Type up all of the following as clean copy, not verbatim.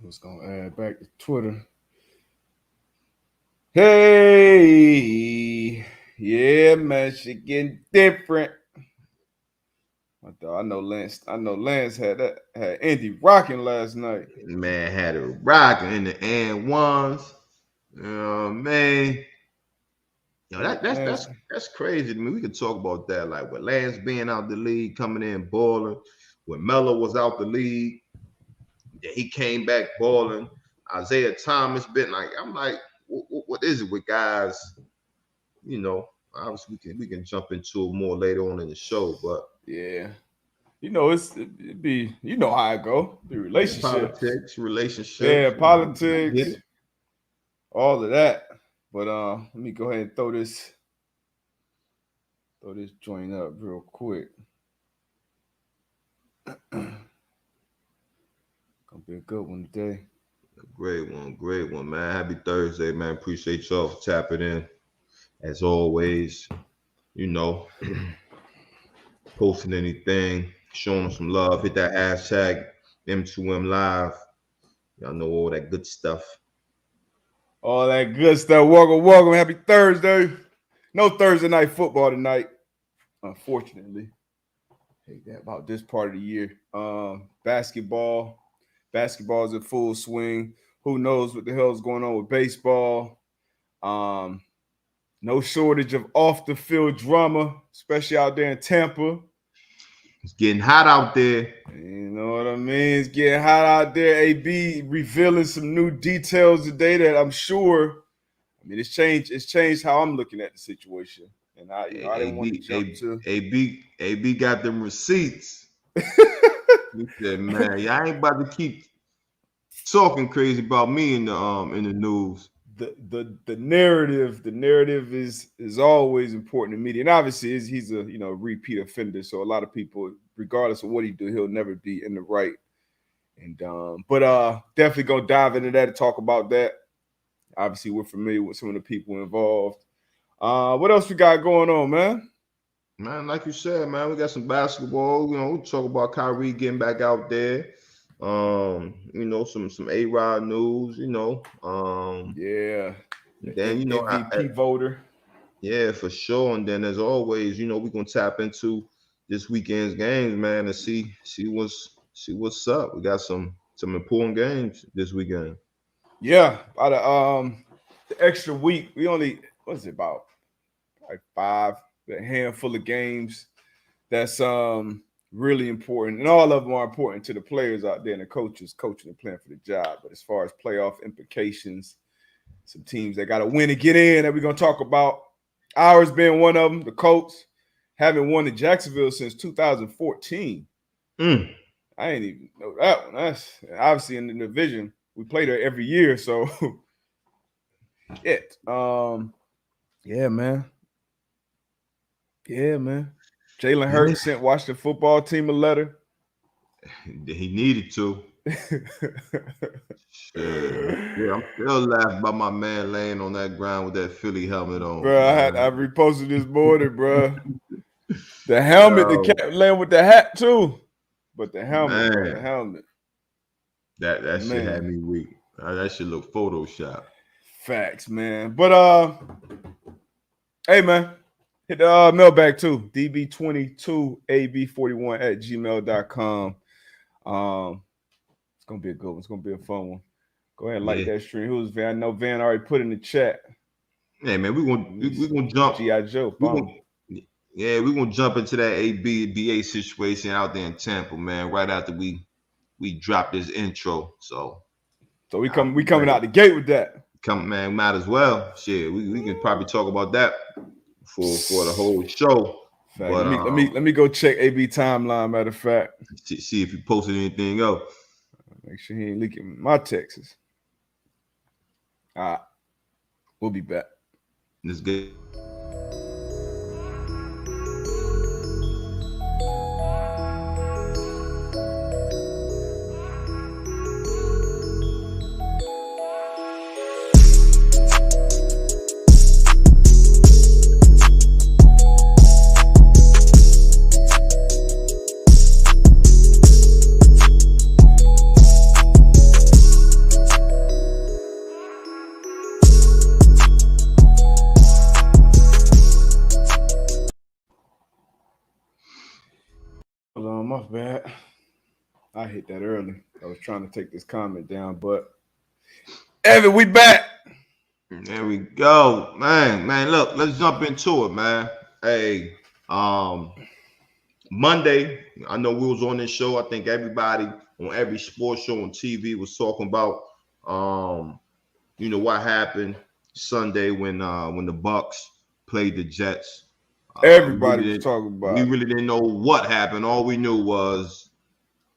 was gonna add back to Twitter. Hey, yeah, man, shit getting different. I know Lance had Andy rocking last night. Man had it rocking in the and ones. You know what I mean? Yo, that's crazy to me. We could talk about that, like with Lance being out the league, coming in balling. When Melo was out the league, he came back balling. Isaiah Thomas been like, I'm like, what is it with guys? You know, obviously we can jump into it more later on in the show, but yeah, you know it'd be how I go. The relationships, politics, relationships, yeah, politics, all of that. But let me go ahead and throw this joint up real quick. Gonna be a good one today. Great one, man. Happy Thursday, man. Appreciate y'all for tapping in. As always, you know, posting anything, showing them some love. Hit that hashtag M2M Live. Y'all know all that good stuff. All that good stuff. Welcome. Happy Thursday. No Thursday night football tonight, unfortunately. Hate that about this part of the year. Basketball is in full swing. Who knows what the hell is going on with baseball? No shortage of off the field drama, especially out there in Tampa. It's getting hot out there. You know what I mean? It's getting hot out there. AB revealing some new details today that I'm sure. I mean, it's changed how I'm looking at the situation. And I didn't want to jump to AB got them receipts. He said, "Man, y'all ain't about to keep talking crazy about me in the news." The narrative is always important to media, and obviously he's a repeat offender. So a lot of people, regardless of what he do, he'll never be in the right. And but definitely gonna dive into that and talk about that. Obviously, we're familiar with some of the people involved. What else we got going on, man? Man, like you said, man, we got some basketball. You know, we talk about Kyrie getting back out there. You know, some A-Rod news, you know. Yeah. Then, you know, MVP voter. Yeah, for sure. And then as always, you know, we're gonna tap into this weekend's games, man, and see what's up. We got some important games this weekend. Yeah, about the extra week. We only about like a handful of games that's really important, and all of them are important to the players out there and the coaches coaching and playing for the job. But as far as playoff implications, some teams that got to win to get in that we're gonna talk about. Ours being one of them. The Colts haven't won in Jacksonville since 2014. I ain't even know that one. That's obviously in the division. We play there every year, so yeah, man. Jalen Hurts sent Washington football team a letter. He needed to. Yeah, I'm still laughing about my man laying on that ground with that Philly helmet on. Bro, I reposted this morning, bro. The helmet, the cat laying with the hat too, but the helmet, bro, the helmet. That shit had me weak. That shit look Photoshop. Facts, man. But hey, man, hit the mailbag too. db22ab41@gmail.com. It's gonna be a good one. It's gonna be a fun one. Go ahead and like that stream. Who's Van? I know Van already put in the chat. Hey man, we're gonna jump. G.I. Joe. We're gonna jump into that BA situation out there in Tampa, man. Right after we drop this intro. So we coming out the gate with that. Man, might as well. Shit, we can probably talk about that for the whole show. But, let me go check AB timeline. Matter of fact, see if he posted anything else. Make sure he ain't leaking my texts. All right, we'll be back. Let's get. off bad. I hit that early. I was trying to take this comment down, but Evan, we back. There we go, man. Man, look, let's jump into it, man. Hey, Monday, I know we was on this show. I think everybody on every sports show on TV was talking about, what happened Sunday when the Bucks played the Jets. Everybody was talking We about. really didn't know what happened. All we knew was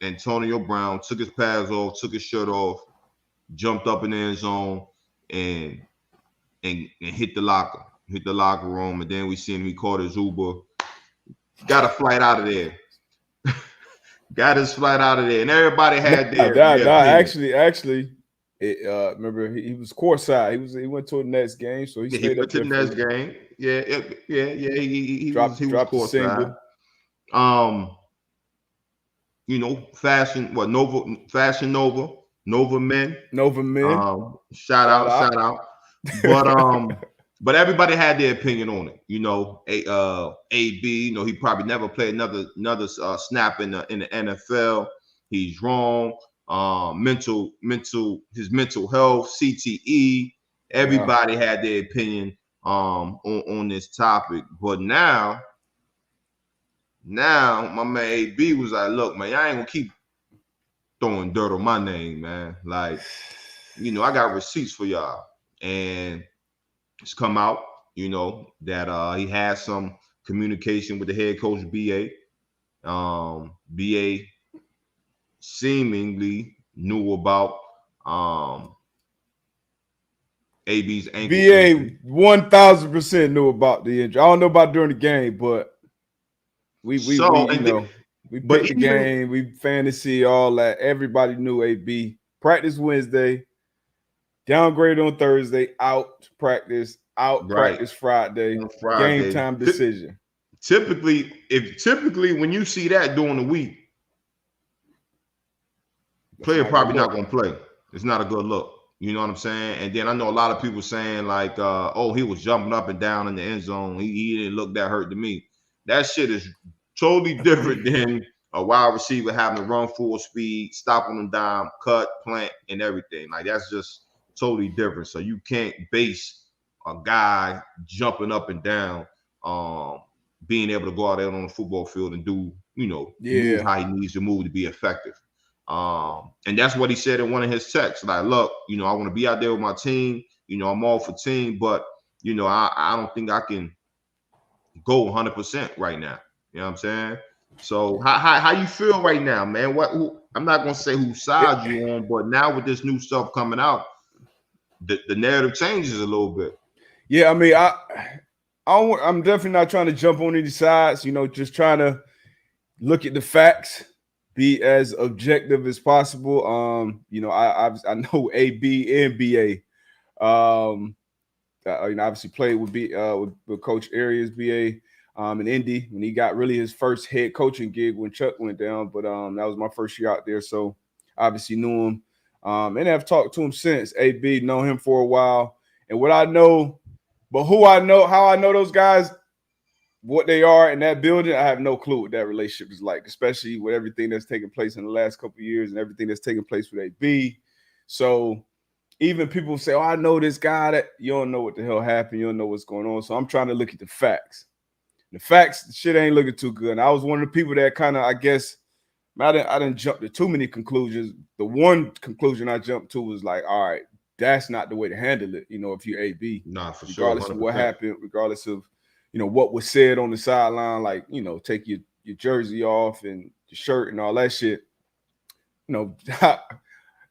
Antonio Brown took his pads off, took his shirt off, jumped up in the end zone, and hit the locker room, and then we seen him. He called his Uber, got a flight out of there, got his flight out of there, and everybody had their actually. Remember he was courtside. He went to the Nets game, so he stayed up to there. The Nets game. Yeah. He dropped was courtside. Fashion Nova Men. Shout out. But everybody had their opinion on it. AB. He probably never played another snap in the NFL. He's wrong. His mental health, CTE. Everybody had their opinion on this topic. But now my man AB was like, look, man, I ain't gonna keep throwing dirt on my name, man. Like, I got receipts for y'all. And it's come out, that he had some communication with the head coach, BA. BA seemingly knew about AB's ankle. BA 1000% knew about the injury. I don't know about during the game, but we picked the game, we fantasy, all that. Everybody knew AB. Practice Wednesday, downgrade on Thursday, out practice Friday, game time decision. Typically, when you see that during the week, player probably not going to play. It's not a good look. You know what I'm saying? And then I know a lot of people saying like, he was jumping up and down in the end zone. He didn't look that hurt to me. That shit is totally different than a wide receiver having to run full speed, stop on the dime, cut, plant, and everything. Like, that's just totally different. So you can't base a guy jumping up and down, being able to go out there on the football field and do, move how he needs to move to be effective. And that's what he said in one of his texts. Like, look, I want to be out there with my team. I'm all for team, but, I don't think I can go 100% right now. You know what I'm saying? So how you feel right now, man? I'm not going to say whose side you on, but now with this new stuff coming out, the narrative changes a little bit. Yeah, I mean, I'm definitely not trying to jump on any sides, just trying to look at the facts, be as objective as possible. I know AB and BA. Obviously played with Coach Arias, BA, in Indy when he got really his first head coaching gig when Chuck went down. But that was my first year out there, so obviously knew him. And I've talked to him since. AB, know him for a while, and what I know, but who I know, how I know those guys, what they are in that building, I have no clue what that relationship is like, especially with everything that's taken place in the last couple of years and everything that's taken place with AB. So even people say, I know this guy, that you don't know what the hell happened. You don't know what's going on. So I'm trying to look at the facts. The facts, the shit ain't looking too good. And I was one of the people that kind of, I guess, I didn't jump to too many conclusions. The one conclusion I jumped to was like, all right, that's not the way to handle it. If you're AB, nah, for regardless sure, of what happened, regardless of what was said on the sideline, like take your jersey off and your shirt and all that shit.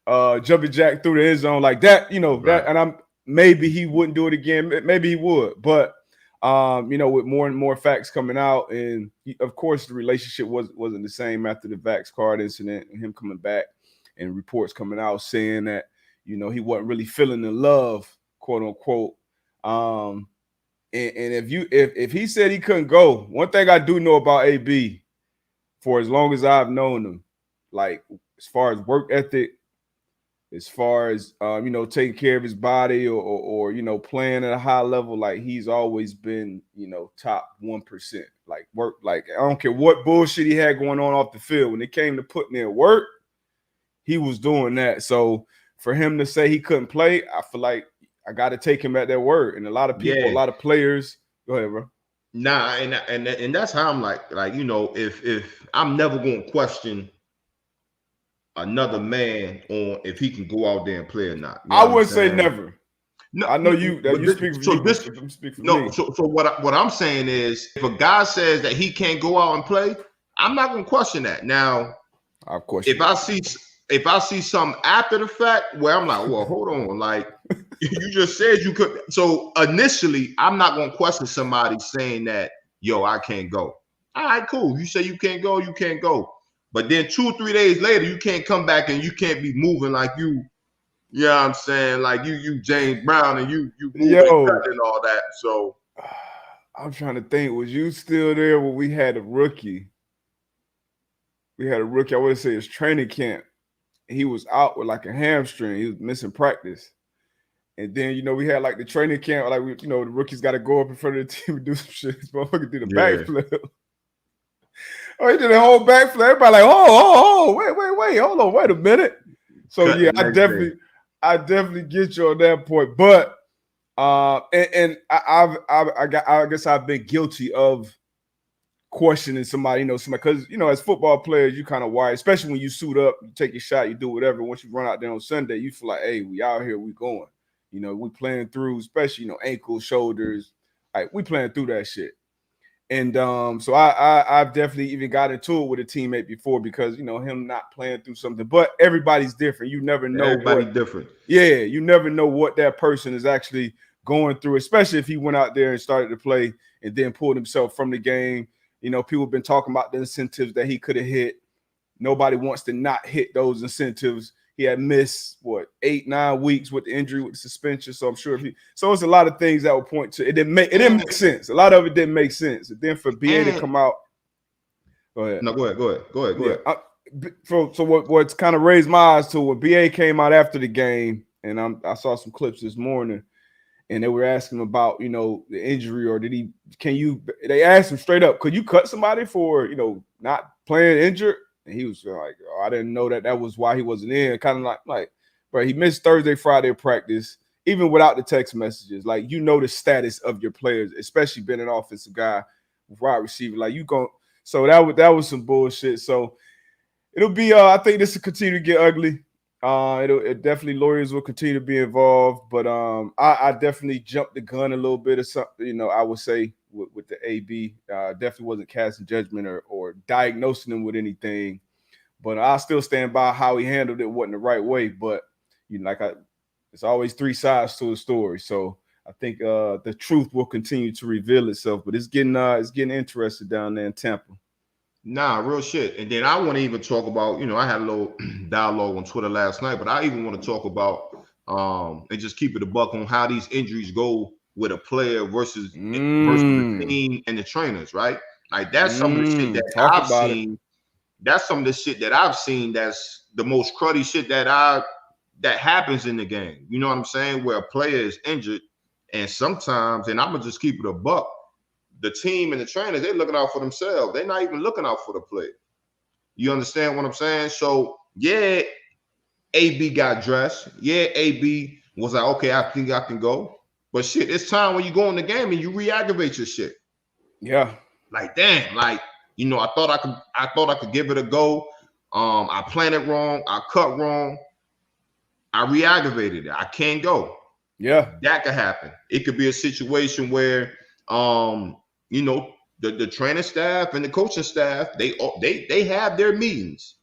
Jumping jack through the end zone like that. Right. That, and maybe he wouldn't do it again. Maybe he would, but with more and more facts coming out, and of course the relationship wasn't the same after the Vax card incident and him coming back, and reports coming out saying that he wasn't really feeling the love, quote unquote. And if he said he couldn't go, one thing I do know about AB, for as long as I've known him, like as far as work ethic, as far as taking care of his body or playing at a high level, like he's always been top 1%. Like work, like I don't care what bullshit he had going on off the field. When it came to putting in work, he was doing that. So for him to say he couldn't play, I feel like I got to take him at that word. And a lot of people, a lot of players. Go ahead, bro. Nah, and that's how I'm like if I'm never going to question another man on if he can go out there and play or not. I wouldn't say never. No, I know you. That you speak for so you. This, speak for no, me. so what I'm saying is, if a guy says that he can't go out and play, I'm not going to question that. Now, of course, if I see something after the fact where I'm like, well, hold on, like you just said you could. So initially, I'm not going to question somebody saying that, yo, I can't go. All right, cool. You say you can't go, you can't go. But then 2 or 3 days later, you can't come back and you can't be moving like you. You know what I'm saying? Like you James Brown and you moving and all that. So I'm trying to think, was you still there when we had a rookie? We had a rookie, I would say his training camp. He was out with like a hamstring. He was missing practice. And then, we had like the training camp, like the rookies got to go up in front of the team and do some shit. This motherfucker did a backflip. Oh, he did a whole backflip. Everybody like, wait, hold on, wait a minute. So yeah, I definitely get you on that point. But I guess I've been guilty of questioning somebody, because as football players, you kind of wired, especially when you suit up, you take your shot, you do whatever. Once you run out there on Sunday, you feel like, hey, we out here, we going. We playing through, especially ankles, shoulders, like we playing through that shit. And so I've definitely even got into it with a teammate before because him not playing through something. But everybody's different. You never know. Everybody's different. Yeah, you never know what that person is actually going through, especially if he went out there and started to play and then pulled himself from the game. People have been talking about the incentives that he could have hit. Nobody wants to not hit those incentives. He had missed 8-9 weeks with the injury, with the suspension. So I'm sure so it's a lot of things that would point to it. Didn't make sense. A lot of it didn't make sense. And then for BA to come out. Go ahead. No, go ahead. So what's kind of raised my eyes to when BA came out after the game, and I saw some clips this morning, and they were asking about the injury or they asked him straight up, could you cut somebody for not playing injured? And he was like, oh, I didn't know that was why he wasn't in. Kind of like, bro, he missed Thursday, Friday practice, even without the text messages. Like, the status of your players, especially being an offensive guy, wide receiver. Like, so that was some bullshit. So it'll be, I think this will continue to get ugly. It definitely lawyers will continue to be involved, but I definitely jumped the gun a little bit or something. I would say with the AB, definitely wasn't casting judgment or diagnosing him with anything, but I still stand by how he handled it. Wasn't the right way, but it's always 3 sides to a story. So I think the truth will continue to reveal itself, but it's getting interesting down there in Tampa. Nah, real shit. And then I want to even talk about, I had a little dialogue on Twitter last night, but I even want to talk about and just keep it a buck on how these injuries go with a player versus the team and the trainers, right? Like that's some of the shit that I've seen. That's some of the shit that I've seen that's the most cruddy shit that happens in the game. You know what I'm saying? Where a player is injured, and sometimes, and I'm gonna just keep it a buck. The team and the trainers, they're looking out for themselves. They're not even looking out for the player. You understand what I'm saying? So, yeah, AB got dressed. Yeah, AB was like, okay, I think I can go. But shit, it's time when you go in the game and you re-aggravate your shit. Yeah. Like, damn, like, I thought I could give it a go. I planned it wrong. I cut wrong. I re-aggravated it. I can't go. Yeah. That could happen. It could be a situation where the training staff and the coaching staff, they have their meetings.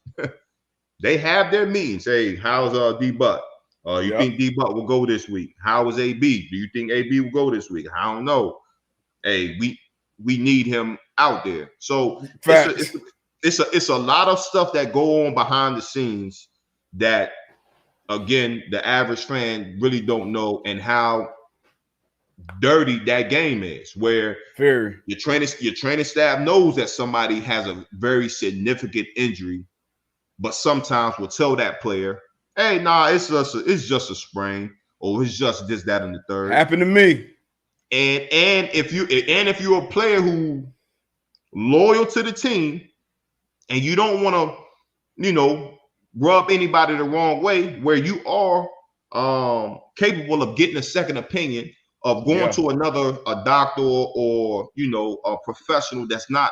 They have their meetings. Hey, how's D-Butt? You think D-Butt will go this week? How is AB? Do you think AB will go this week? I don't know. Hey, we need him out there. So it's a lot of stuff that go on behind the scenes that, again, the average fan really don't know, and how dirty that game is, where your training staff knows that somebody has a very significant injury, but sometimes will tell that player, hey, nah, it's just a sprain, or it's just this, that, and the third. Happened to me. And if you're a player who loyal to the team and you don't want to, rub anybody the wrong way, where you are capable of getting a second opinion, of going to a doctor or a professional that's not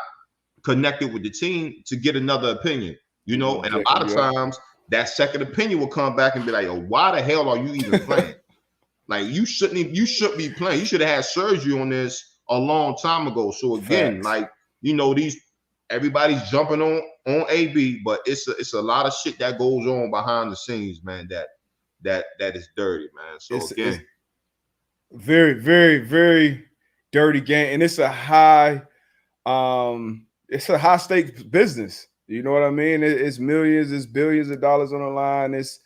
connected with the team to get another opinion, and a lot of times that second opinion will come back and be like, oh, why the hell are you even playing? Like, you shouldn't be playing. You should have had surgery on this a long time ago. So again, Facts. these everybody's jumping on AB, but it's a lot of shit that goes on behind the scenes, man, that is dirty, man. So it's very, very, very dirty game, and it's a high stakes business. You know what I mean? It's millions, it's billions of dollars on the line. It's,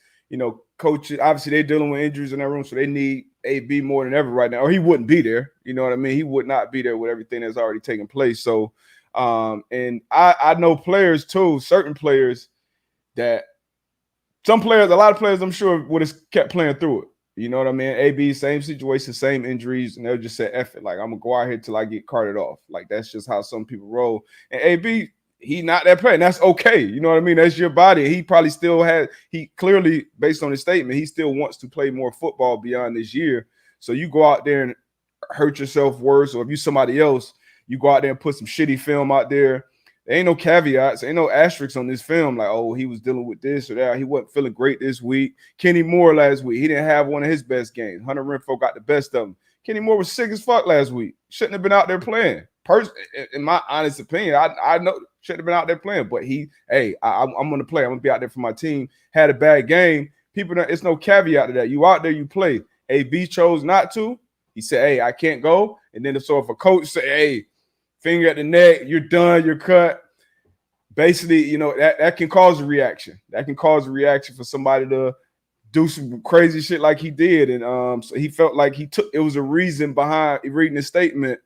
coaches, obviously they're dealing with injuries in that room, so they need AB more than ever right now, or he wouldn't be there. You know what I mean? He would not be there with everything that's already taken place. So, and I know players too, certain players that a lot of players I'm sure would have kept playing through it. You know what I mean? AB, same situation, same injuries, and they'll just say, F it. Like, I'm going to go out here till I get carted off. Like, that's just how some people roll. And AB, he not that player, and that's okay. You know what I mean? That's your body. He probably still he clearly, based on his statement, he still wants to play more football beyond this year. So you go out there and hurt yourself worse, or if you somebody else, you go out there and put some shitty film out there. There ain't no caveats, ain't no asterisks on this film. Like, oh, he was dealing with this or that. He wasn't feeling great this week. Kenny Moore last week, he didn't have one of his best games. Hunter Renfrow got the best of him. Kenny Moore was sick as fuck last week. Shouldn't have been out there playing. In my honest opinion, I know shouldn't have been out there playing. But I'm going to play. I'm going to be out there for my team. Had a bad game. It's no caveat to that. You out there, you play. AB chose not to. He said, hey, I can't go. And then if a coach say, hey, finger at the neck, you're done, you're cut. Basically, that can cause a reaction. That can cause a reaction for somebody to do some crazy shit like he did. And so he felt like it was a reason behind reading the statement.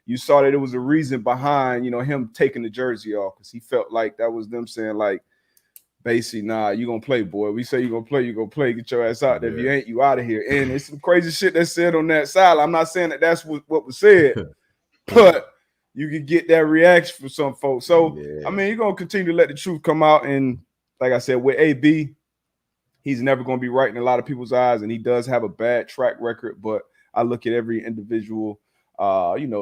You saw that it was a reason behind, him taking the jersey off, because he felt like that was them saying, like, basically, nah, you gonna play, boy. We say you gonna play, get your ass out there. If you ain't, you out of here. And it's some crazy shit that's said on that side. I'm not saying that that's what was said, but you can get that reaction from some folks. So, I mean, you're going to continue to let the truth come out. And like I said, with AB, he's never going to be right in a lot of people's eyes. And he does have a bad track record. But I look at every individual,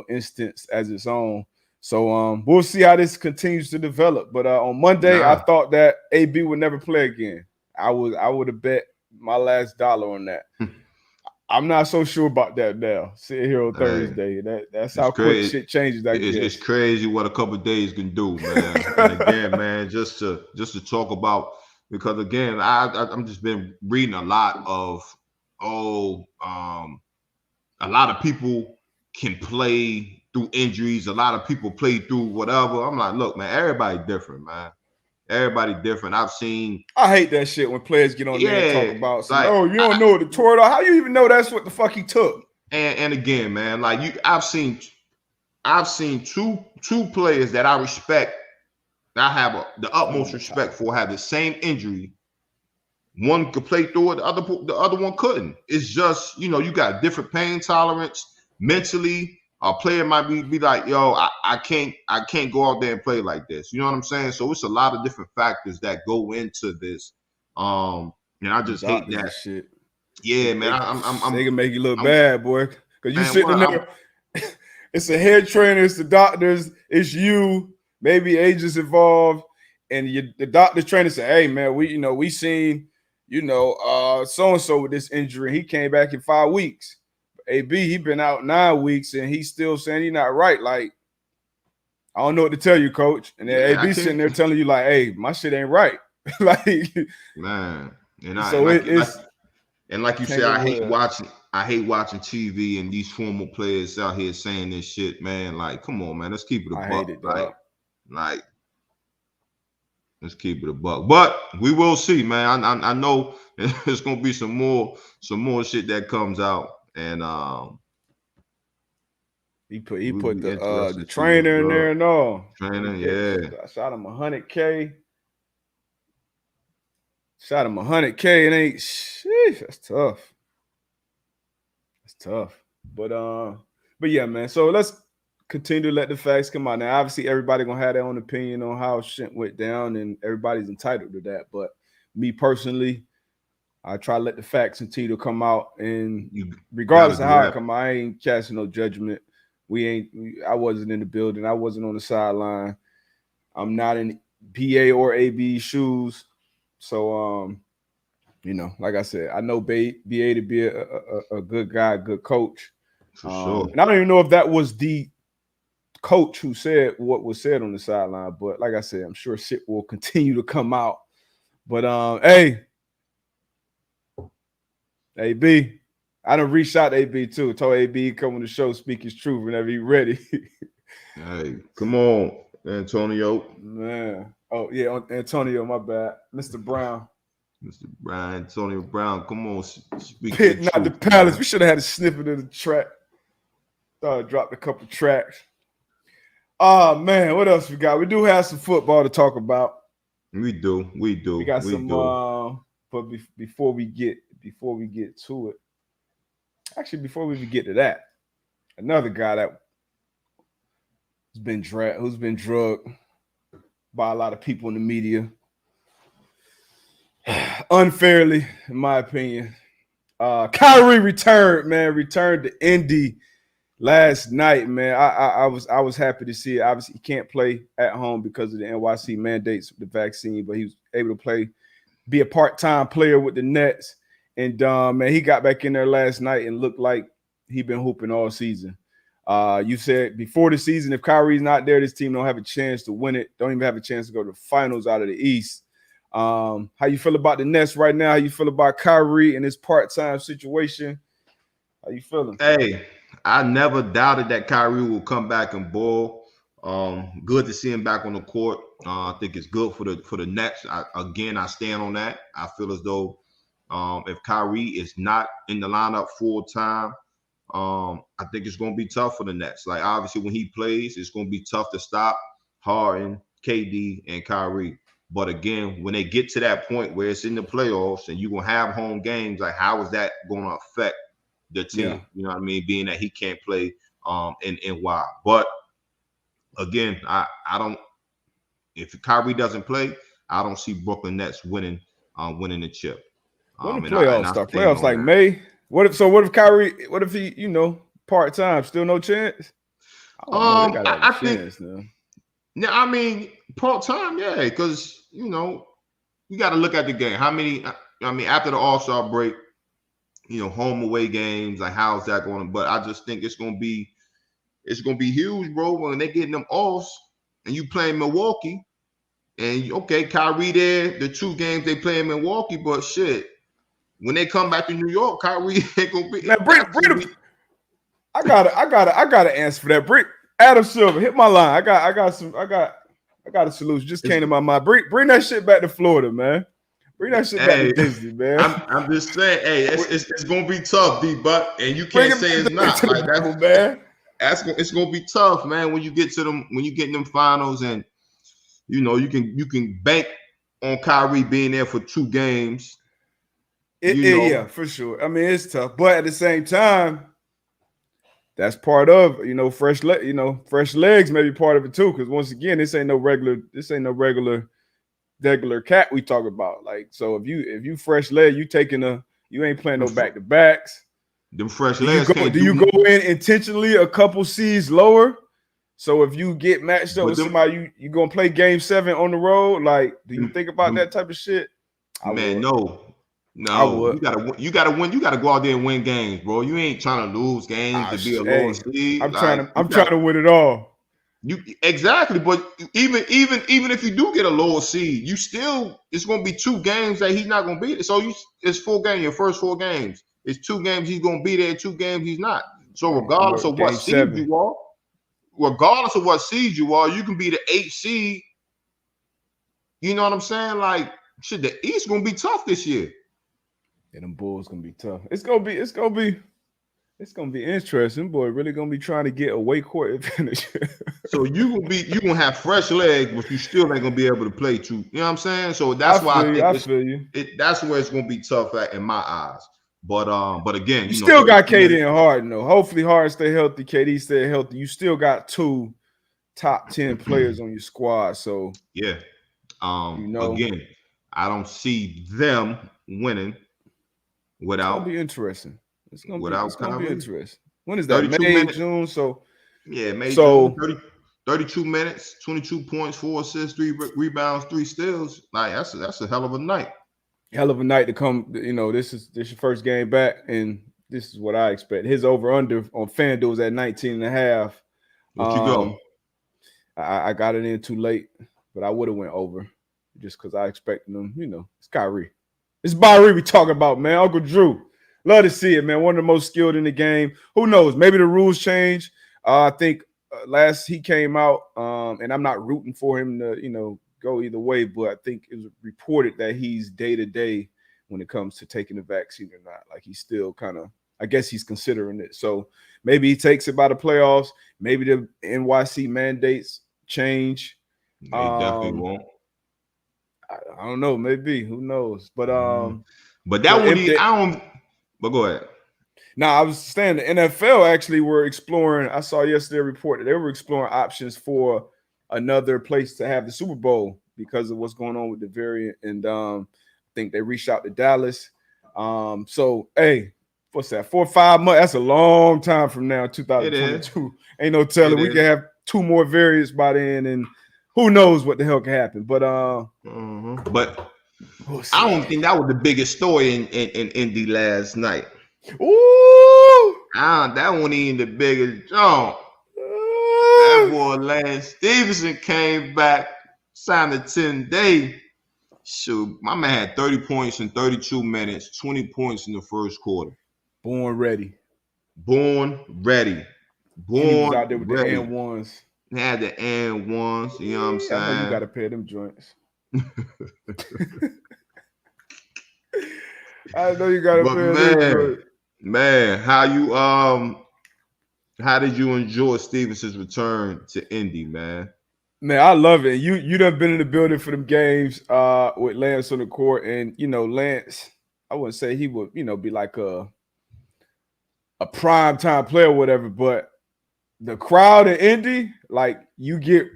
instance as its own. So we'll see how this continues to develop. But on Monday, I thought that AB would never play again. I would have bet my last dollar on that. I'm not so sure about that now. Sitting here on Thursday, that's how quick shit changes. It's crazy what a couple of days can do, man. And again, man, just to talk about, because again, I'm just been reading a lot of a lot of people can play through injuries. A lot of people play through whatever. I'm like, look, man, everybody different, man. Everybody different. I hate that shit when players get on there and talk about you don't know what the tore. How you even know that's what the fuck he took? And again, man, like I've seen two players that I respect, that I have the utmost respect for, have the same injury. One could play through it, the other one couldn't. It's just, you got different pain tolerance mentally. A player might be like, yo, I can't go out there and play like this. You know what I'm saying? So it's a lot of different factors that go into this. And I just hate that shit. Yeah, man. They can make you look bad, boy. Because you sitting there. It's a head trainer, it's the doctors, it's you, maybe agents involved, and the doctor's trainer say, hey man, we seen, so-and-so with this injury. He came back in 5 weeks. AB, he been out 9 weeks and he's still saying he's not right. Like, I don't know what to tell you, coach. And then AB sitting there telling you, like, hey, my shit ain't right. Like, man. And like you said, I hate watching TV and these former players out here saying this shit, man. Like, come on, man. Let's keep it a buck. Like, let's keep it a buck. But we will see, man. I know there's gonna be some more shit that comes out. And he put the trainer in there and all. Trainer, yeah. I shot him $100K. Shot him 100K. It ain't. Sheesh, that's tough. That's tough. But yeah, man. So let's continue to let the facts come out. Now, obviously, everybody gonna have their own opinion on how shit went down, and everybody's entitled to that. But me personally, I try to let the facts continue to come out, and regardless of how it come out, I ain't casting no judgment. I wasn't in the building. I wasn't on the sideline. I'm not in BA or AB shoes. So, like I said, I know BA to be a good guy, a good coach. For sure. And I don't even know if that was the coach who said what was said on the sideline, but like I said, I'm sure shit will continue to come out. But hey, AB, I done reached out to AB too. Told AB come on the show, speak his truth whenever he ready. Hey, come on, Antonio. Man. Oh, yeah, Antonio, my bad. Mr. Brown. Antonio Brown, come on, speak Pit, not the Palace. Man. We should have had a snippet of the track. Thought I dropped a couple tracks. Oh, man, what else we got? We do have some football to talk about. We do. We got some but before we get to it. Actually, before we even get to that, another guy that who's been drugged by a lot of people in the media. Unfairly, in my opinion. Kyrie returned to Indy last night, man. I was happy to see it. Obviously, he can't play at home because of the NYC mandates with the vaccine, but he was able to be a part-time player with the Nets. And man, he got back in there last night and looked like he'd been hooping all season. You said before the season, if Kyrie's not there, this team don't have a chance to win it. Don't even have a chance to go to the finals out of the East. How you feel about the Nets right now? How you feel about Kyrie and his part-time situation? How you feeling? Hey, I never doubted that Kyrie will come back and ball. Good to see him back on the court. I think it's good for the Nets. I stand on that. I feel as though if Kyrie is not in the lineup full time, I think it's going to be tough for the Nets. Like, obviously, when he plays, it's going to be tough to stop Harden, KD, and Kyrie. But again, when they get to that point where it's in the playoffs and you're going to have home games, like, how is that going to affect the team? Yeah. You know what I mean? Being that he can't play in NY. But again, I don't. If Kyrie doesn't play, I don't see Brooklyn Nets winning the chip. When the playoffs start? Playoffs like May. What if Kyrie? What if he, part time? Still no chance. I think. Yeah, I mean, part time, yeah, because you got to look at the game. How many? I mean, after the All-Star break, home away games, like how's that going? But I just think it's gonna be huge, bro. When they getting them offs and you playing Milwaukee, and okay, Kyrie there, the 2 games they play in Milwaukee, but shit, when they come back to New York, Kyrie ain't gonna be. Now, I gotta answer for that. Adam Silver, hit my line. I got a solution. Just came to my mind. Bring that shit back to Florida, man. Bring that shit back to Disney, man. I'm just saying, hey, it's gonna be tough, D-Butt, and you can't say it's not. Like that, man. It's gonna be tough, man. When you get in them finals, and you can bank on Kyrie being there for 2 games. Yeah, for sure. I mean, it's tough, but at the same time, that's part of fresh legs may be part of it too. Because once again, this ain't no regular cat we talk about. Like, so if you fresh leg, you ain't playing no back to backs. Them fresh legs. Do you go in intentionally a couple seeds lower? So if you get matched up with somebody, you gonna play game 7 on the road. Like, do you think about that type of shit? No. You gotta win. You gotta go out there and win games, bro. You ain't trying to lose games to be a lower seed. I'm trying to win it all. Exactly, but even if you do get a lower seed, it's gonna be 2 games that he's not gonna be there. So it's 4 games. Your first 4 games, it's 2 games he's gonna be there. 2 games he's not. So regardless of what seed you are, you can be the 8th seed. You know what I'm saying? Like, shit, the East gonna be tough this year. Yeah, them Bulls gonna be tough. It's gonna be It's gonna be interesting, boy. Really gonna be trying to get away court advantage. So you gonna have fresh legs, but you still ain't gonna be able to play too. You know what I'm saying? So I that's why feel I you. think I feel you. that's where it's gonna be tough at in my eyes. But again, You you know, still 32 got KD minutes. and Harden though. Hopefully Harden stay healthy, KD stay healthy. You still got two top 10 players on your squad. So Yeah. you know Again, I don't see them winning it's gonna without be interesting. It's gonna be Kyrie. interesting. When is that? 32 May, minutes. June. Yeah, May, June, So 32 minutes, 22 points, 4 assists, 3 rebounds, 3 steals. Like that's a hell of a night. hell of a night to come. You know, this your first game back, and this is what I expect. His over under on FanDuel was at 19 and a half. What you go? I got it in too late, but I would have went over just because I expected them. You know, it's Kyrie. It's Kyrie we talking about, man. Uncle Drew. Love to see it, man. One of the most skilled in the game. Who knows? Maybe the rules change. I think last he came out, and I'm not rooting for him to, go either way, but I think it was reported that he's day to day when it comes to taking the vaccine or not. Like he's still kind of, I guess he's considering it. So maybe he takes it by the playoffs. Maybe the NYC mandates change. They definitely won't. I don't know. Maybe who knows? But But that the, one, the I don't. But go ahead. now I was saying the NFL actually were exploring. I saw yesterday a report that they were exploring options for another place to have the Super Bowl because of what's going on with the variant, and I think they reached out to Dallas. So hey, what's that? 4 or 5 months. That's a long time from now. It is. 2022. Ain't no telling. It We is. can have 2 more variants by then, and who knows what the hell can happen. But But we'll see. I don't think that was the biggest story in Indy last night. Ooh. That one ain't the biggest jump. That boy Lance Stevenson came back, signed a 10-day. Shoot, my man had 30 points in 32 minutes, 20 points in the first quarter. Born ready. Born ready. And he was out there Born with ready. the and ones. Had the and ones, you know what I'm saying? I know you got to pay them joints. I know you got to pay them joints. Man, how did you enjoy Stevenson's return to Indy, man? Man, I love it. You done been in the building for them games with Lance on the court, and Lance, I wouldn't say he would be like a prime time player or whatever, but the crowd in Indy, like you get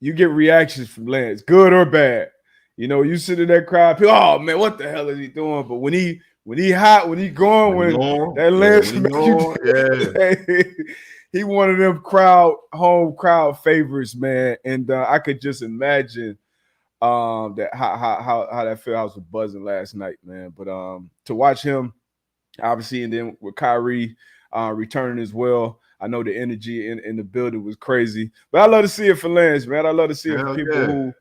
reactions from Lance, good or bad. You sit in that crowd, people, oh man, what the hell is he doing? But when he hot, when he going, when that Lance he one of them home crowd favorites, man. And I could just imagine that how that felt. I was buzzing last night, man. But to watch him, obviously, and then with Kyrie returning as well. I know the energy in the building was crazy. But I love to see it for Lance, man. I love to see it for people who,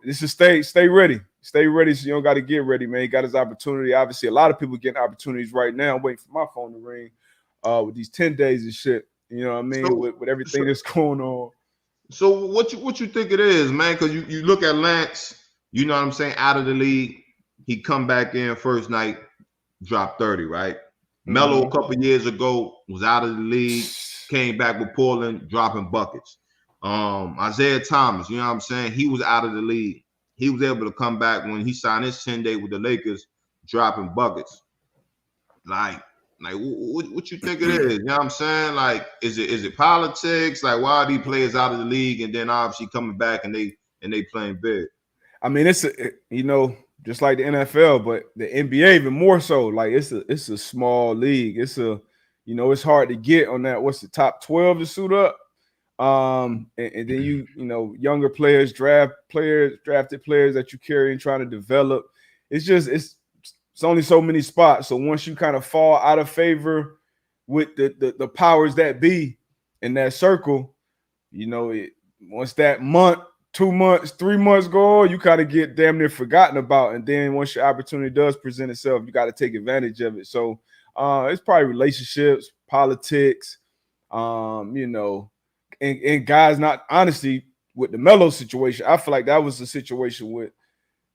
this is stay ready. Stay ready so you don't got to get ready, man. He got his opportunity. Obviously, a lot of people getting opportunities right now. I'm waiting for my phone to ring with these 10 days and shit. You know what I mean? So, with everything that's going on. So what you think it is, man? Because you look at Lance, you know what I'm saying, out of the league. He come back in first night, dropped 30, right? Melo a couple years ago was out of the league, came back with Portland, dropping buckets. Isaiah Thomas, you know what I'm saying? He was out of the league. He was able to come back when he signed his 10-day with the Lakers, dropping buckets. Like what you think it is? You know what I'm saying? Like, is it politics? Like, why are these players out of the league and then obviously coming back and they playing big? I mean, it's just like the NFL, but the NBA even more so. Like it's a small league. It's it's hard to get on that. What's the top 12 to suit up? And then younger players, drafted players that you carry and trying to develop. It's only so many spots. So once you kind of fall out of favor with the powers that be in that circle, once that month, 2 months, 3 months go on, you kind of get damn near forgotten about. And then once your opportunity does present itself, you got to take advantage of it. So it's probably relationships, politics, and guys, not honestly, with the Melo situation, I feel like that was a situation with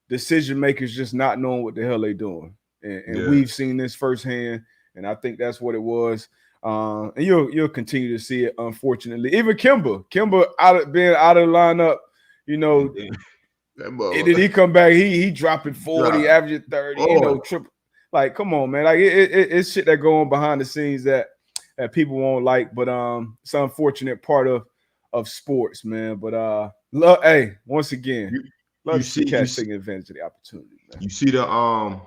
decision makers just not knowing what the hell they doing. And we've seen this firsthand. and I think that's what it was. And you'll continue to see it, unfortunately. Even Kimber being out of the lineup, you know, and then he come back, he dropping 40, averaging 30, triple. Like, come on, man. Like it's shit that go on behind the scenes that people won't like, but it's an unfortunate part of sports, man. But once again, love to see Cats taking advantage of the opportunity, man. You see the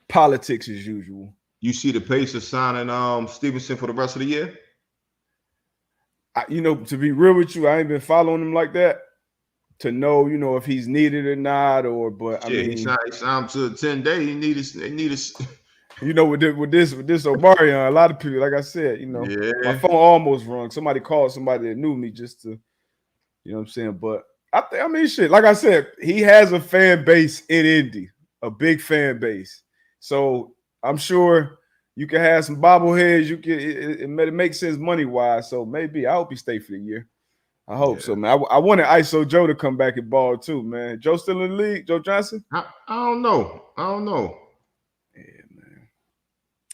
politics as usual. You see the Pacers signing Stevenson for the rest of the year? To be real with you, I ain't been following him like that to know, if he's needed or not. But I mean, he signed to 10-day. He needed. With this Omarion, a lot of people, like I said, my phone almost rung. Somebody called somebody that knew me just to, you know what I'm saying. But shit. Like I said, he has a fan base in Indy, a big fan base. So I'm sure you can have some bobbleheads. It makes sense money wise. So maybe I hope he stay for the year. I hope so, man. I wanted ISO Joe to come back and ball too, man. Joe still in the league? Joe Johnson? I don't know.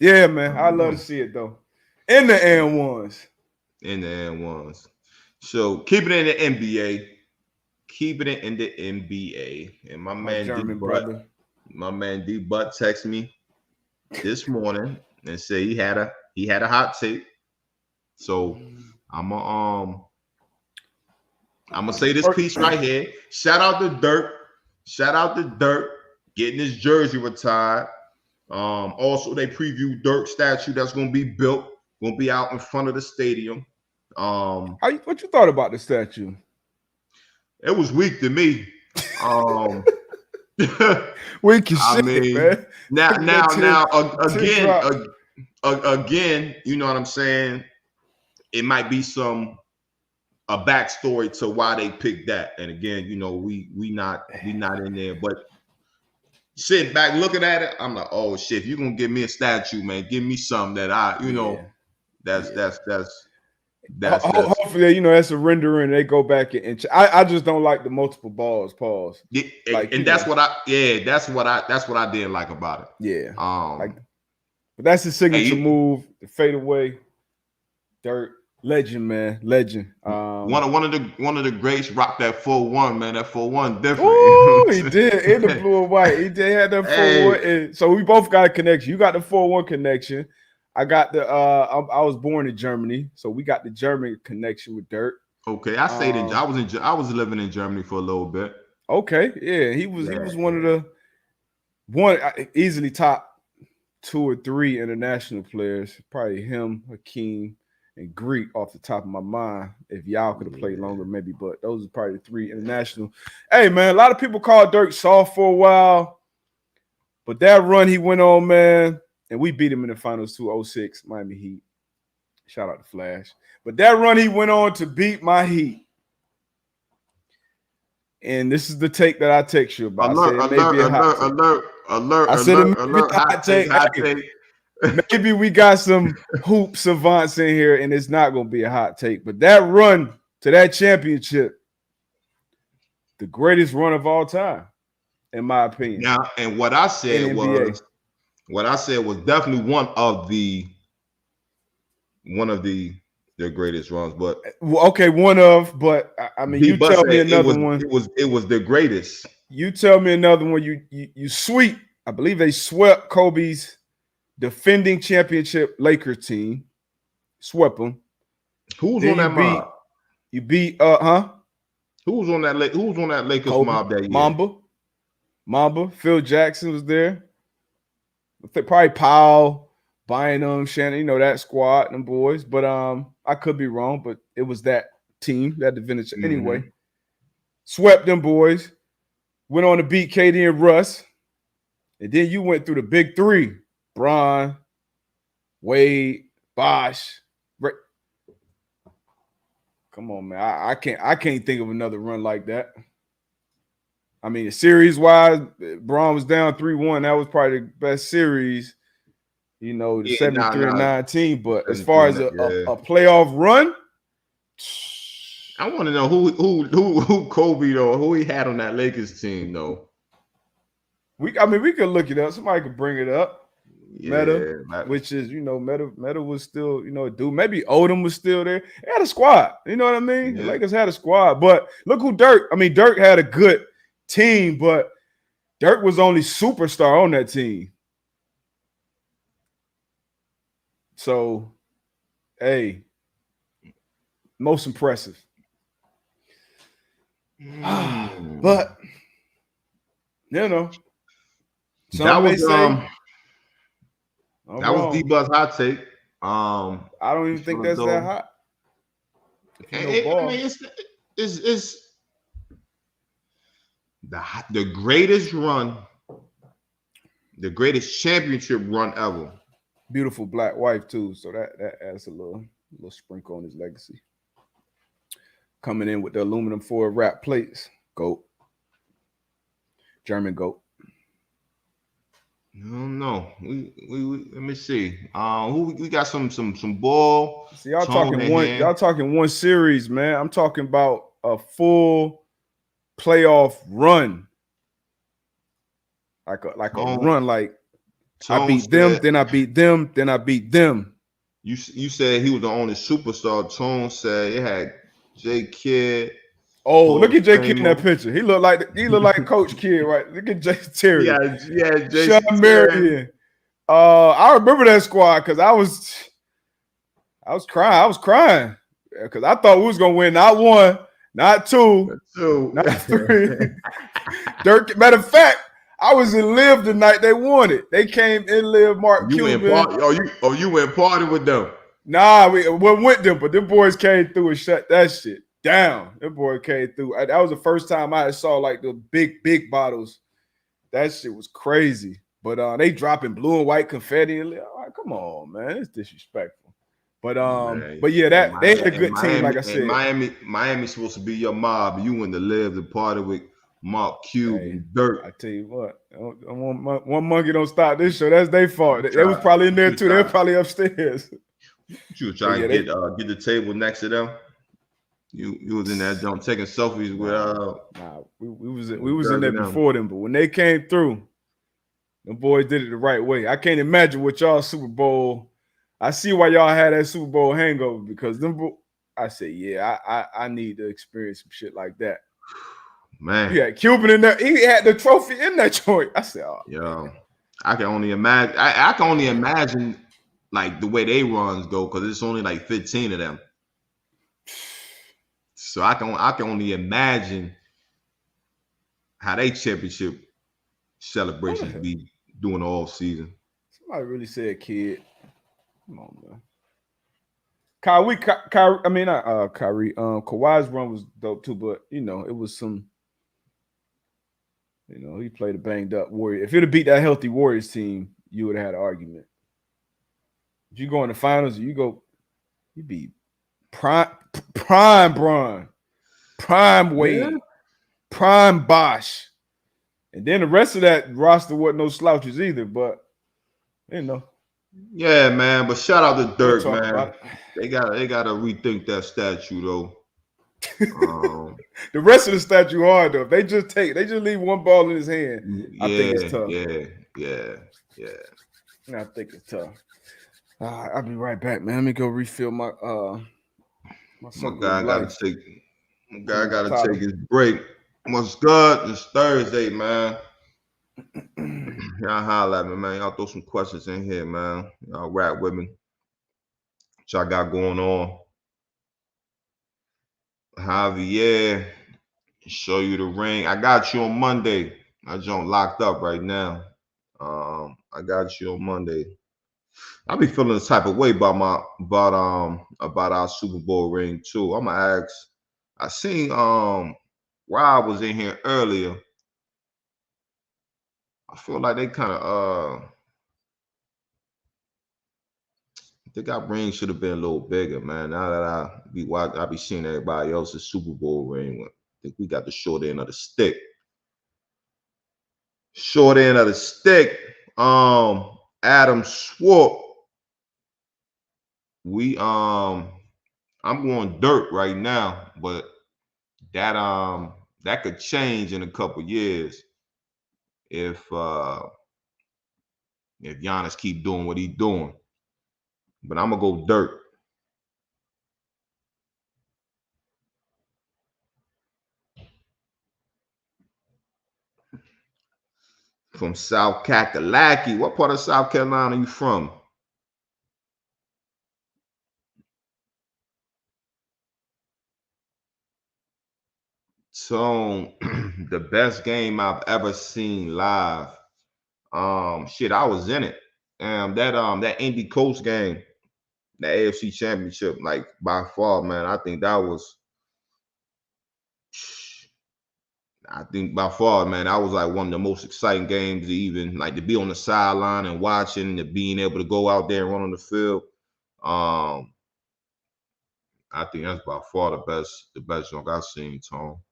Yeah, man. I love to see it though. In the and ones. So keep it in the NBA. And my man D Butt texted me this morning and said he had a hot take. So I'm gonna say this piece right here. Shout out to Dirk getting his jersey retired. Also they previewed Dirk's statue that's gonna be built, gonna be out in front of the stadium. What you thought about the statue? It was weak to me. Weak as shit, man. Now, again, you know what I'm saying? It might be a backstory to why they picked that. And again, we not in there, but sitting back looking at it, I'm like, oh shit, if you're gonna give me a statue, man, give me something that that's hopefully, that's a rendering. They go back and I just don't like the multiple balls. Pause. Yeah, and that's what I didn't like about it. Yeah. But that's the signature move, the fadeaway. Dirk, legend, man, legend. One of the greats rocked that 4-1, man. That 4-1 different. Ooh, he did in the blue and white. He did have that 4-1. And so we both got a connection. You got the 4-1 connection. I got the I was born in Germany, so we got the German connection with Dirk. Okay, I stayed I was living in Germany for a little bit. Okay, yeah, he was one of the easily top 2 or 3 international players. Probably him, Hakeem, and Greek off the top of my mind. If y'all could have played longer, maybe, but those are probably the 3 international. Hey, man, a lot of people called Dirk soft for a while, but that run he went on, man. And we beat him in the finals 2-06, Miami Heat. Shout out to Flash. But that run he went on to beat my Heat. And this is the take that I text you about. Alert. Maybe we got some hoop savants in here, and it's not going to be a hot take. But that run to that championship, the greatest run of all time, in my opinion. Now, and what I said was definitely one of the greatest runs, but I mean, you tell me another one. It was the greatest. You tell me another one. You sweep. I believe they swept Kobe's defending championship Lakers team. Swept them. Who's on that mob? You beat Who was on that Lakers Kobe, mob that year? Mamba. Phil Jackson was there. Probably Powell, Bynum, Shannon, that squad, them boys. But I could be wrong, but it was that team, that defendant. Anyway, swept them boys, went on to beat KD and Russ. And then you went through the big 3. Bron, Wade, Bosh. Come on, man. I can't think of another run like that. I mean, series-wise, Bron was down 3-1. That was probably the best series, the 73-19. But as far as a playoff run, I want to know who Kobe though, who he had on that Lakers team though. We could look it up. Somebody could bring it up. Meta, Yeah, which is, Meta was still, dude. Maybe Odom was still there. They had a squad. You know what I mean? The yeah. Lakers had a squad. But look who Dirk had a good team, but Dirk was only superstar on that team. So, hey, most impressive. But, some That may was say I'm that was wrong. D-Buzz hot take. I don't You even think feel as that's that though hot. If you know I ball. mean it's the greatest run, the greatest championship run ever. Beautiful black wife too, so that adds a little sprinkle on his legacy. Coming in with the aluminum foil wrap plates, goat, German goat. I don't know. We let me see. Who we got some ball See, y'all tone talking in one. here. Y'all talking one series, man. I'm talking about a full playoff run, like a Tone, run. Like I Tone beat them, said then I beat them, then I beat them. you said he was the only superstar. Tone said it had J Kidd, Oh, Hall look of at J Kidd in that Famer. picture. He looked like Coach Kidd, right? Look at Jay Terry, Sean Jason Terry. Marion. I remember that squad because I was crying. I was crying because I thought we was gonna win not one, not two, Too. not three. Dirk. Matter of fact, I was in Live the night they won it. They came in Live, Mark You went Cuban. party. You went party with them. Nah, we went with them, but them boys came through and shut that shit down. Them boys came through. That was the first time I saw like the big bottles. That shit was crazy. But they dropping blue and white confetti. Like, come on, man, it's disrespectful. Man, But yeah, and that they Miami, had a good team, like I said. Miami's supposed to be your mob. You went to live the party with Mark Cube Hey, and Dirk. I tell you what, one monkey don't stop this show. That's their fault. They was Try, probably in there you too. They were probably upstairs. were But trying yeah, to they get the table next to them. You was in that jump taking selfies with we was in Dirk there and them. before them. But when they came through, the boys did it the right way. I can't imagine what y'all Super Bowl. I see why y'all had that Super Bowl hangover because them. I said, yeah, I need to experience some shit like that. Man, You had Cuban in there. He had the trophy in that joint. I said, oh, yo, I can only imagine. I can only imagine like the way they runs go because it's only like 15 of them. So I can only imagine how they championship celebrations be doing all season. somebody really said kid. Come on, man. Kyrie, I mean not Kyrie. Kawhi's run was dope too, but it was some. He played a banged up Warrior. If he'd have beat that healthy Warriors team, you would have had an argument. If you go in the finals, you beat prime Braun, prime Wade, Yeah. prime Bosh, and then the rest of that roster wasn't no slouches either. But Yeah, man. But shout out to we'll Dirk, talk man. about it. They gotta rethink that statue though. The rest of the statue hard though. If they just leave one ball in his hand. I think it's tough. Yeah. I think it's tough. I'll be right back, man. Let me go refill my My circle of guy life. gotta take his break. What's good? It's Thursday, man. Y'all holler at me, man. Y'all throw some questions in here, man. Y'all rap with me. What y'all got going on? Javier, show you the ring. I got you on Monday. I joint locked up right now. I got you on Monday. I be feeling the type of way about our Super Bowl ring too. I'm gonna ask. I seen Rob was in here earlier. I feel like they kind of I think our ring should have been a little bigger, man. Now that I be seeing everybody else's Super Bowl ring. I think we got the short end of the stick. Short end of the stick. Adam Swoop. I'm going Dirk right now, but that could change in a couple years if if Giannis keep doing what he's doing. But I'm gonna go Dirk. From South Kakalaki. What part of South Carolina are you from? So the best game I've ever seen live. Shit, I was in it. That Indy Coast game, the AFC Championship, like by far, man. I think by far, man, that was like one of the most exciting games to even like to be on the sideline and watching, and being able to go out there and run on the field. I think that's by far the best junk I've seen, Tom.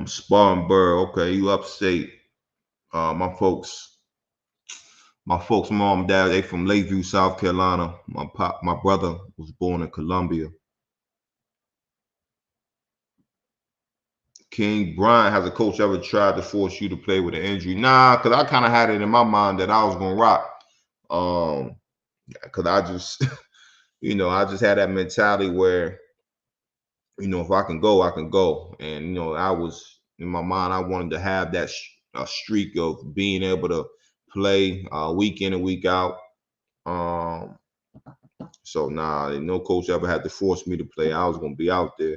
Spartanburg, okay, you upstate. My folks, mom and dad, they from Lakeview, South Carolina. My brother was born in Columbia. King Bryant, has a coach ever tried to force you to play with an injury? Nah, because I kind of had it in my mind that I was gonna rock. Because I just, I just had that mentality where, if I can go, I can go. And I was in my mind, I wanted to have that streak of being able to play week in and week out. So no coach ever had to force me to play. I was gonna be out there.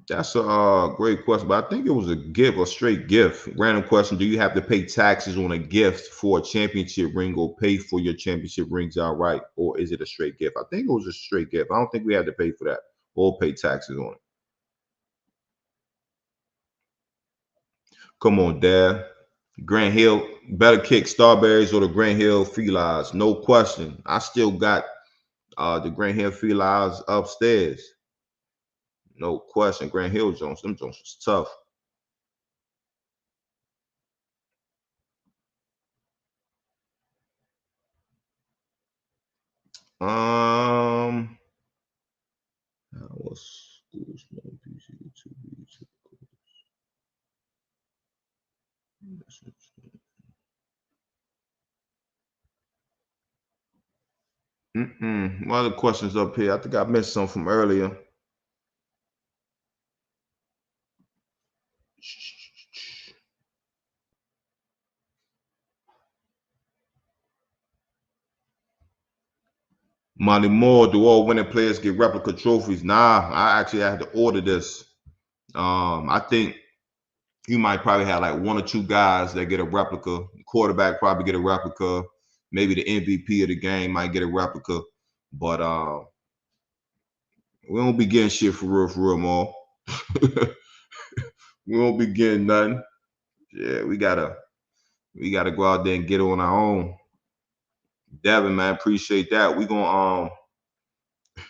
That's a great question, but I think it was a straight gift. Random question: do you have to pay taxes on a gift for a championship ring, or pay for your championship rings outright, or is it a straight gift? I think it was a straight gift. I don't think we had to pay for that or pay taxes on it. Come on, Dad. Grant Hill, better kick Starberries or the Grant Hill Felines? No question. I still got the Grant Hill Felines upstairs. No question. Grant Hill Jones, them Jones was tough. Was schools One of the questions up here, I think I missed some from earlier. Monty Moore, do all winning players get replica trophies? Nah, I actually had to order this. I think you might probably have like one or two guys that get a replica. The quarterback probably get a replica. Maybe the MVP of the game might get a replica. But we don't be getting shit for real, Mo. We won't be getting nothing. Yeah, we gotta go out there and get it on our own. Devin, man, appreciate that. We gonna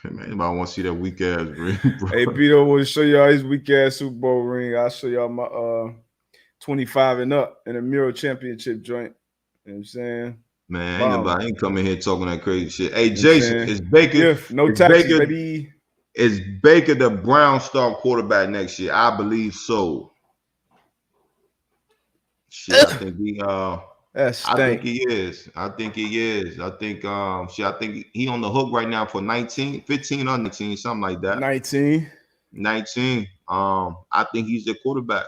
man, anybody want to see that weak ass ring, bro? Hey, Peter will show y'all his weak ass Super Bowl ring. I'll show y'all my 25 and up in a Mural Championship joint. You know what I'm saying? Man, ain't coming here talking that crazy shit. Hey, Jason, is Baker no taxes, baby? Is Baker the Brown star quarterback next year? I believe so. Shit, I think he I think he is. I think he on the hook right now for 19, 15 or 19, something like that. 19. I think he's the quarterback.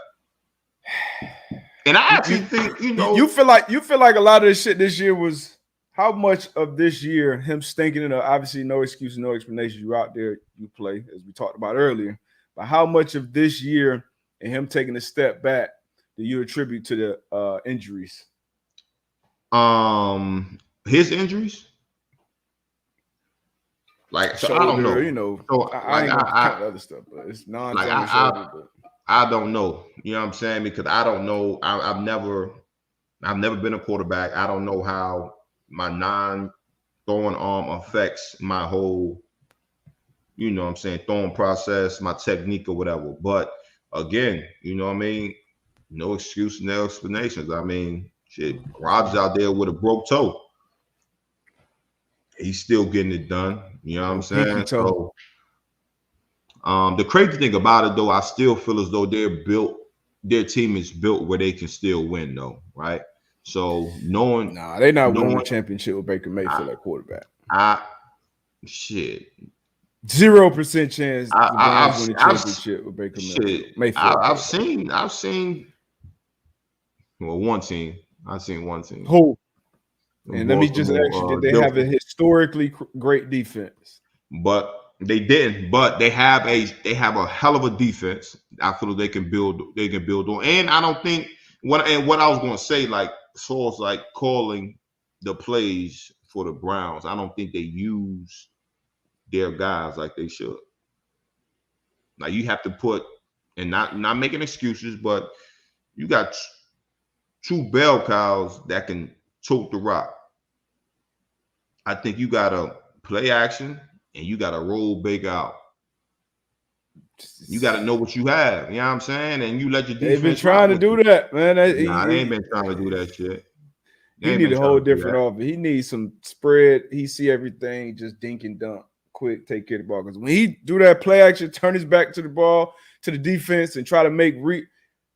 And I actually think, you feel like a lot of this shit this year was, how much of this year him stinking in obviously no excuse, no explanation. You out there, you play, as we talked about earlier. But how much of this year and him taking a step back do you attribute to the injuries? His injuries? Like, so shoulder, I don't know. So, I ain't gonna count the other stuff, but it's shoulder. I don't know. You know what I'm saying? Because I don't know. I've never been a quarterback. I don't know how my non-throwing arm affects my whole, throwing process, my technique or whatever. But again, no excuse, no explanations. I mean, shit, Rob's out there with a broke toe. he's still getting it done. You know what I'm Pinky saying? toe. So, the crazy thing about it, though, I still feel as though their team is built where they can still win, though, right? So knowing, Nah, they're not winning the championship with Baker Mayfield at quarterback. Shit. 0% chance the Browns win the I've championship with Baker shit. Mayfield. I've seen. Well, one team. I've seen one team. Who? And let me just ask you: did they have a Bills. historically great defense? But they didn't. But they have a hell of a defense. I feel they can build on. And I don't think what I was going to say, like, as far as like calling the plays for the Browns, I don't think they use their guys like they should. Now you have to put, and not making excuses, but you got two bell cows that can tote the rock. I think you gotta play action and you gotta roll big out. You gotta know what you have. You know what I'm saying? And you let your defense. They've been trying to do that, man. Nah, they ain't been trying to do that shit. He need a whole different offer. He needs some spread. He see everything, just dink and dunk, quick, take care of the ball. Because when he do that play action, turn his back to the ball, to the defense, and try to make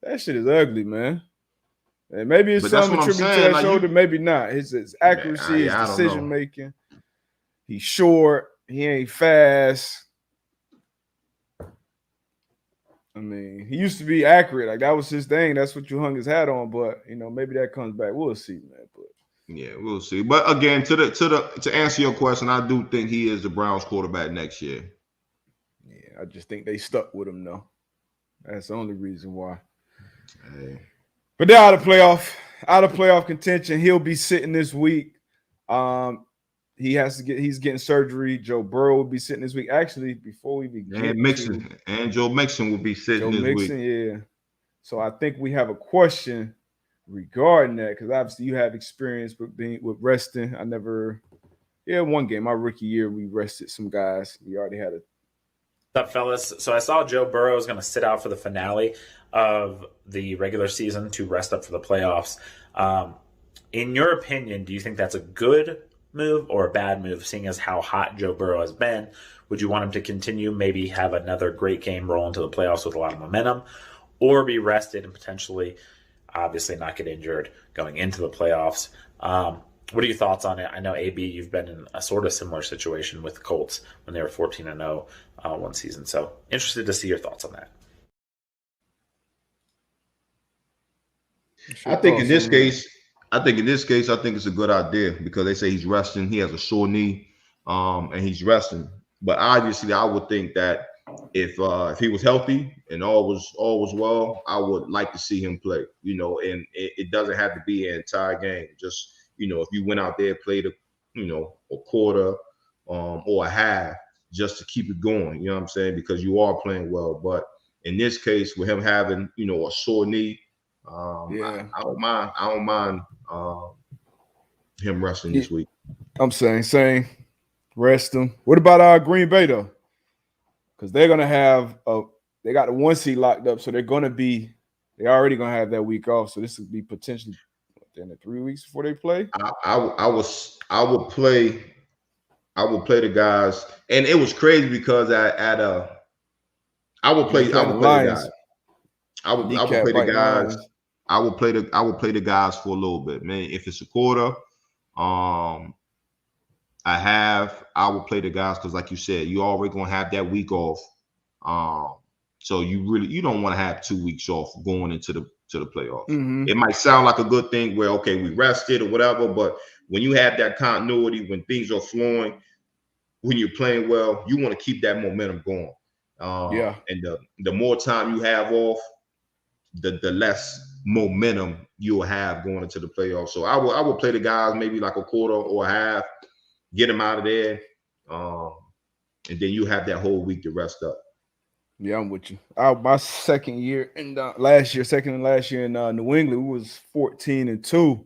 that shit is ugly, man. And maybe it's something attributed to that shoulder, maybe not. His accuracy, his decision making. He's short. He ain't fast. I mean, he used to be accurate. Like, that was his thing. That's what you hung his hat on. But, maybe that comes back. We'll see, man. But yeah, we'll see. But again, to answer your question, I do think he is the Browns quarterback next year. Yeah, I just think they stuck with him, though. That's the only reason why. Hey. But they're out of playoff contention. He'll be sitting this week. He's getting surgery. Joe Burrow will be sitting this week. Actually, before we begin, Joe Mixon will be sitting this week. Yeah. So I think we have a question regarding that, because obviously you have experience with resting. One game, my rookie year, we rested some guys. We already had What's up, fellas? So I saw Joe Burrow is going to sit out for the finale of the regular season to rest up for the playoffs. In your opinion, do you think that's a good move or a bad move, seeing as how hot Joe Burrow has been? Would you want him to continue, maybe have another great game roll into the playoffs with a lot of momentum, or be rested and potentially, obviously, not get injured going into the playoffs? What are your thoughts on it? I know, AB, you've been in a sort of similar situation with the Colts when they were 14-0 one season. So interested to see your thoughts on that. I think in this case, it's a good idea because they say he's resting. He has a sore knee, and he's resting. But obviously, I would think that if he was healthy and all was well, I would like to see him play. And it doesn't have to be an entire game. Just if you went out there, played a quarter or a half, just to keep it going. You know what I'm saying? Because you are playing well. But in this case, with him having a sore knee. I don't mind him resting this week. I'm saying rest him. What about Green Bay though? Because they're gonna have they got the 1 seed locked up, so they're already gonna have that week off. So this would be potentially in 3 weeks before they play. I would play the guys, and it was crazy because I would play the guys. I would play the guys. I would play the guys for a little bit, man. If it's a quarter, I would play the guys because, like you said, you already gonna have that week off. So you don't want to have 2 weeks off going into the playoffs. Mm-hmm. It might sound like a good thing where we rested or whatever, but when you have that continuity, when things are flowing, when you're playing well, you want to keep that momentum going. And the more time you have off, the less momentum you'll have going into the playoffs. So I would play the guys maybe like a quarter or a half, get them out of there, and then you have that whole week to rest up. Yeah, I'm with you. My second year in second and last year in New England, we was 14-2,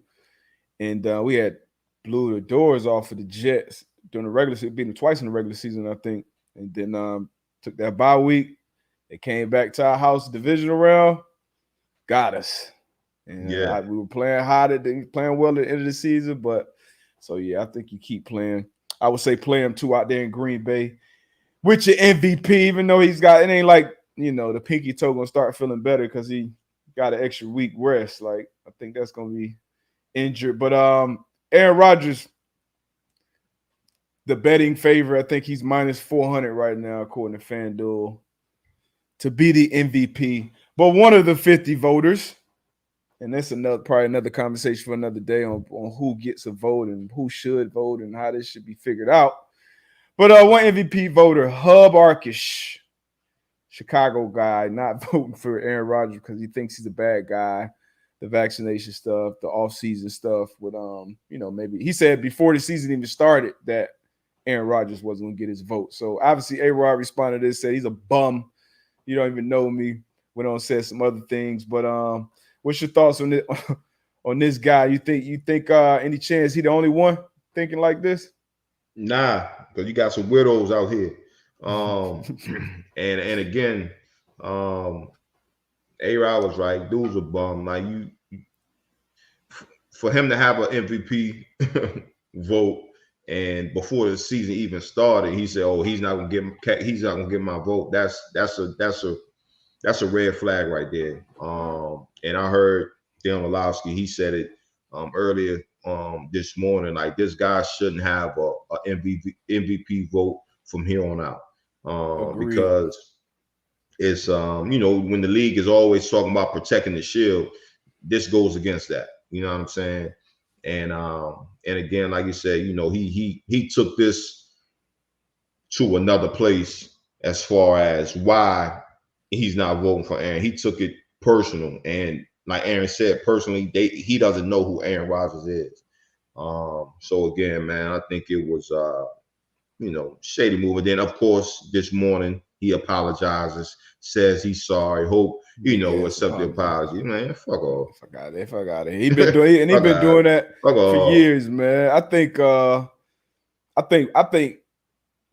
and we had blew the doors off of the Jets during the regular season, beat them twice in the regular season, I think, and then took that bye week. They came back to our house, divisional round, got us. And we were playing hot playing well at the end of the season, but so yeah, I think you keep playing. I would say play him too out there in Green Bay with your MVP, even though it ain't like, the pinky toe gonna start feeling better because he got an extra week rest. Like, I think that's gonna be injured. But Aaron Rodgers, the betting favorite, I think he's minus 400 right now, according to FanDuel, to be the MVP. But one of the 50 voters, and that's probably another conversation for another day on who gets a vote and who should vote and how this should be figured out. But one MVP voter, Hub Arkish, Chicago guy, not voting for Aaron Rodgers because he thinks he's a bad guy. The vaccination stuff, the offseason stuff with maybe he said before the season even started that Aaron Rodgers wasn't going to get his vote. So obviously A-Rod responded to this, said he's a bum. You don't even know me. Went on and said some other things. But what's your thoughts on this, on this guy? You think any chance he the only one thinking like this? Nah, because you got some widows out here. And again, A-Rod was right. Dude's a bum. Like for him to have an MVP vote, and before the season even started, he said, "Oh, he's not gonna get my vote." That's a red flag right there. And I heard Dan Orlovsky, he said it earlier this morning. Like, this guy shouldn't have a MVP vote from here on out. Because it's when the league is always talking about protecting the shield, this goes against that. You know what I'm saying? And again, like you said, he took this to another place as far as why he's not voting for Aaron. He took it personal, and like Aaron said, personally, he doesn't know who Aaron Rodgers is. So again, man, I think it was shady move. And then, of course, this morning he apologizes, says he's sorry, hope accept the apology. Man, fuck off. Fuck out of here. He been doing that for years, man. I think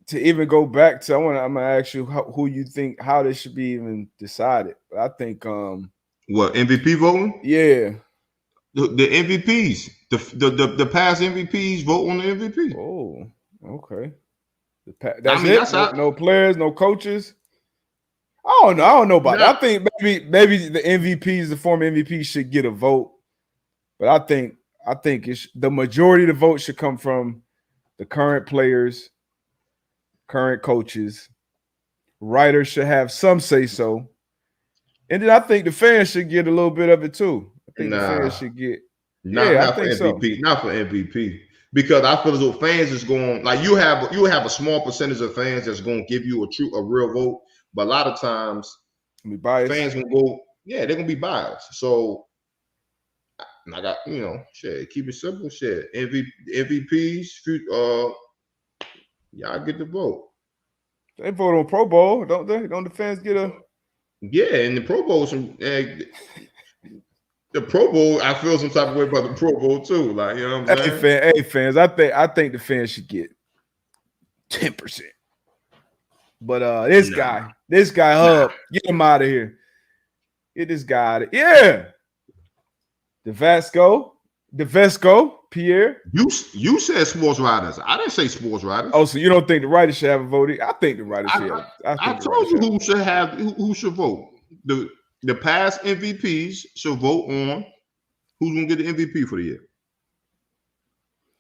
to even go back to, I'm gonna ask you who you think how this should be even decided. But I think what, MVP voting? Yeah. The MVPs, the past MVPs vote on the MVP. Oh, okay. That's it. No players, no coaches. I don't know about that. I think maybe the MVPs, the former MVPs, should get a vote. But I think the majority of the vote should come from the current players, current coaches. Writers should have some say so. And then I think the fans should get a little bit of it too. I think the fans should get not for MVP. Not for MVP. Because I feel as though fans is going, like, you have a small percentage of fans that's going to give you a real vote, but a lot of times fans gonna go, they're gonna be biased. So I got keep it simple, MVPs, y'all get the vote. They vote on Pro Bowl, don't they? Don't the fans get a? Yeah, and the Pro Bowl, the Pro Bowl, I feel some type of way about the Pro Bowl too. Like, you know what I'm saying? Hey fans, I think the fans should get 10%. But this guy, Hub, get him out of here. Get this guy out of here. Yeah. DeVesco, Pierre. You said sports writers. I didn't say sports writers. Oh, so you don't think the writers should have a vote? I think the writers should have. I told you who should vote. The past MVPs should vote on who's going to get the MVP for the year.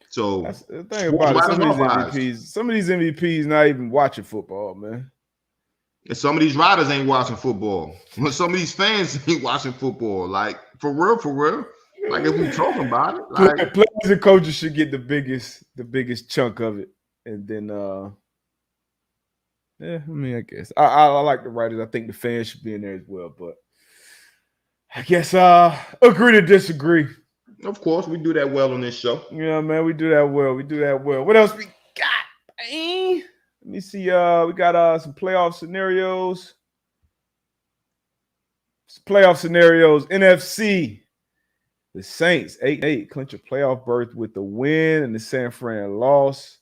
So that's the thing about it. Some of these MVPs not even watching football, man. And some of these writers ain't watching football. Some of these fans ain't watching football. Like, for real. Like, if we talking about it, like, players and coaches should get the biggest chunk of it, and then I guess I like the writers. I think the fans should be in there as well, but I guess agree to disagree. Of course, we do that well on this show. Yeah, man, we do that well. What else we got? Let me see. We got some playoff scenarios. NFC. The Saints 8-8 clinch a playoff berth with the win, and the San Fran loss.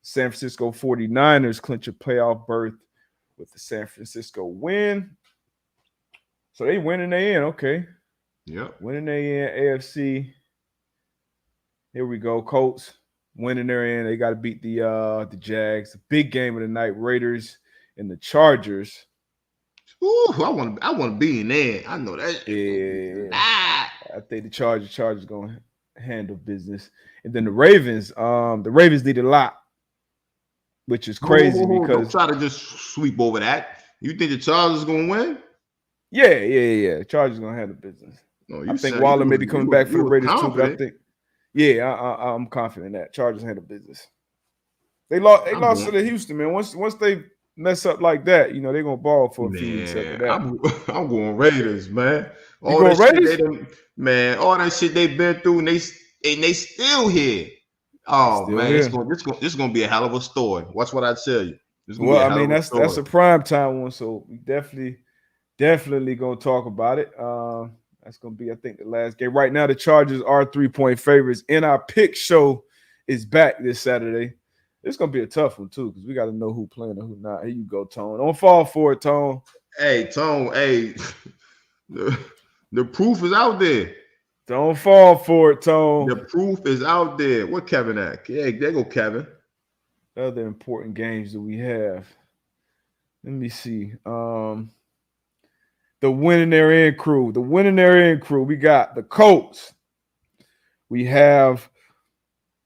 San Francisco 49ers clinch a playoff berth with the San Francisco win. So they win and they in. Okay. Yep. Winning they in AFC. Here we go, Colts. winning their end. They got to beat the Jags. Big game of the night. Raiders and the Chargers. Ooh, I want to be in there. I know that. Yeah, I think the Chargers gonna handle business. And then the Ravens need a lot, which is crazy because don't try to just sweep over that. You think the Chargers gonna win? Yeah. Chargers gonna handle business. No, I think Waller may be coming back for the Raiders confident. too, but I think, I'm confident in that Chargers handle business. They lost to the Houston, man. Once they mess up like that, they're gonna ball for a few weeks after that. I'm going Raiders, man. You going Raiders? All that shit they've been through, and they still here. Oh still man, here. this gonna be a hell of a story. Watch what I tell you. That's a prime time one, so we definitely gonna talk about it. That's gonna be, I think, the last game. Right now, the Chargers are 3-point favorites, and our pick show is back this Saturday. It's gonna be a tough one too, because we got to know who playing and who not. Here you go, Tone. Don't fall for it, Tone. Hey, Tone. Hey, the proof is out there. Don't fall for it, Tone. The proof is out there. What Kevin at? Yeah, there go Kevin. Other important games that we have. Let me see. The winning their end crew. We got the Colts. We have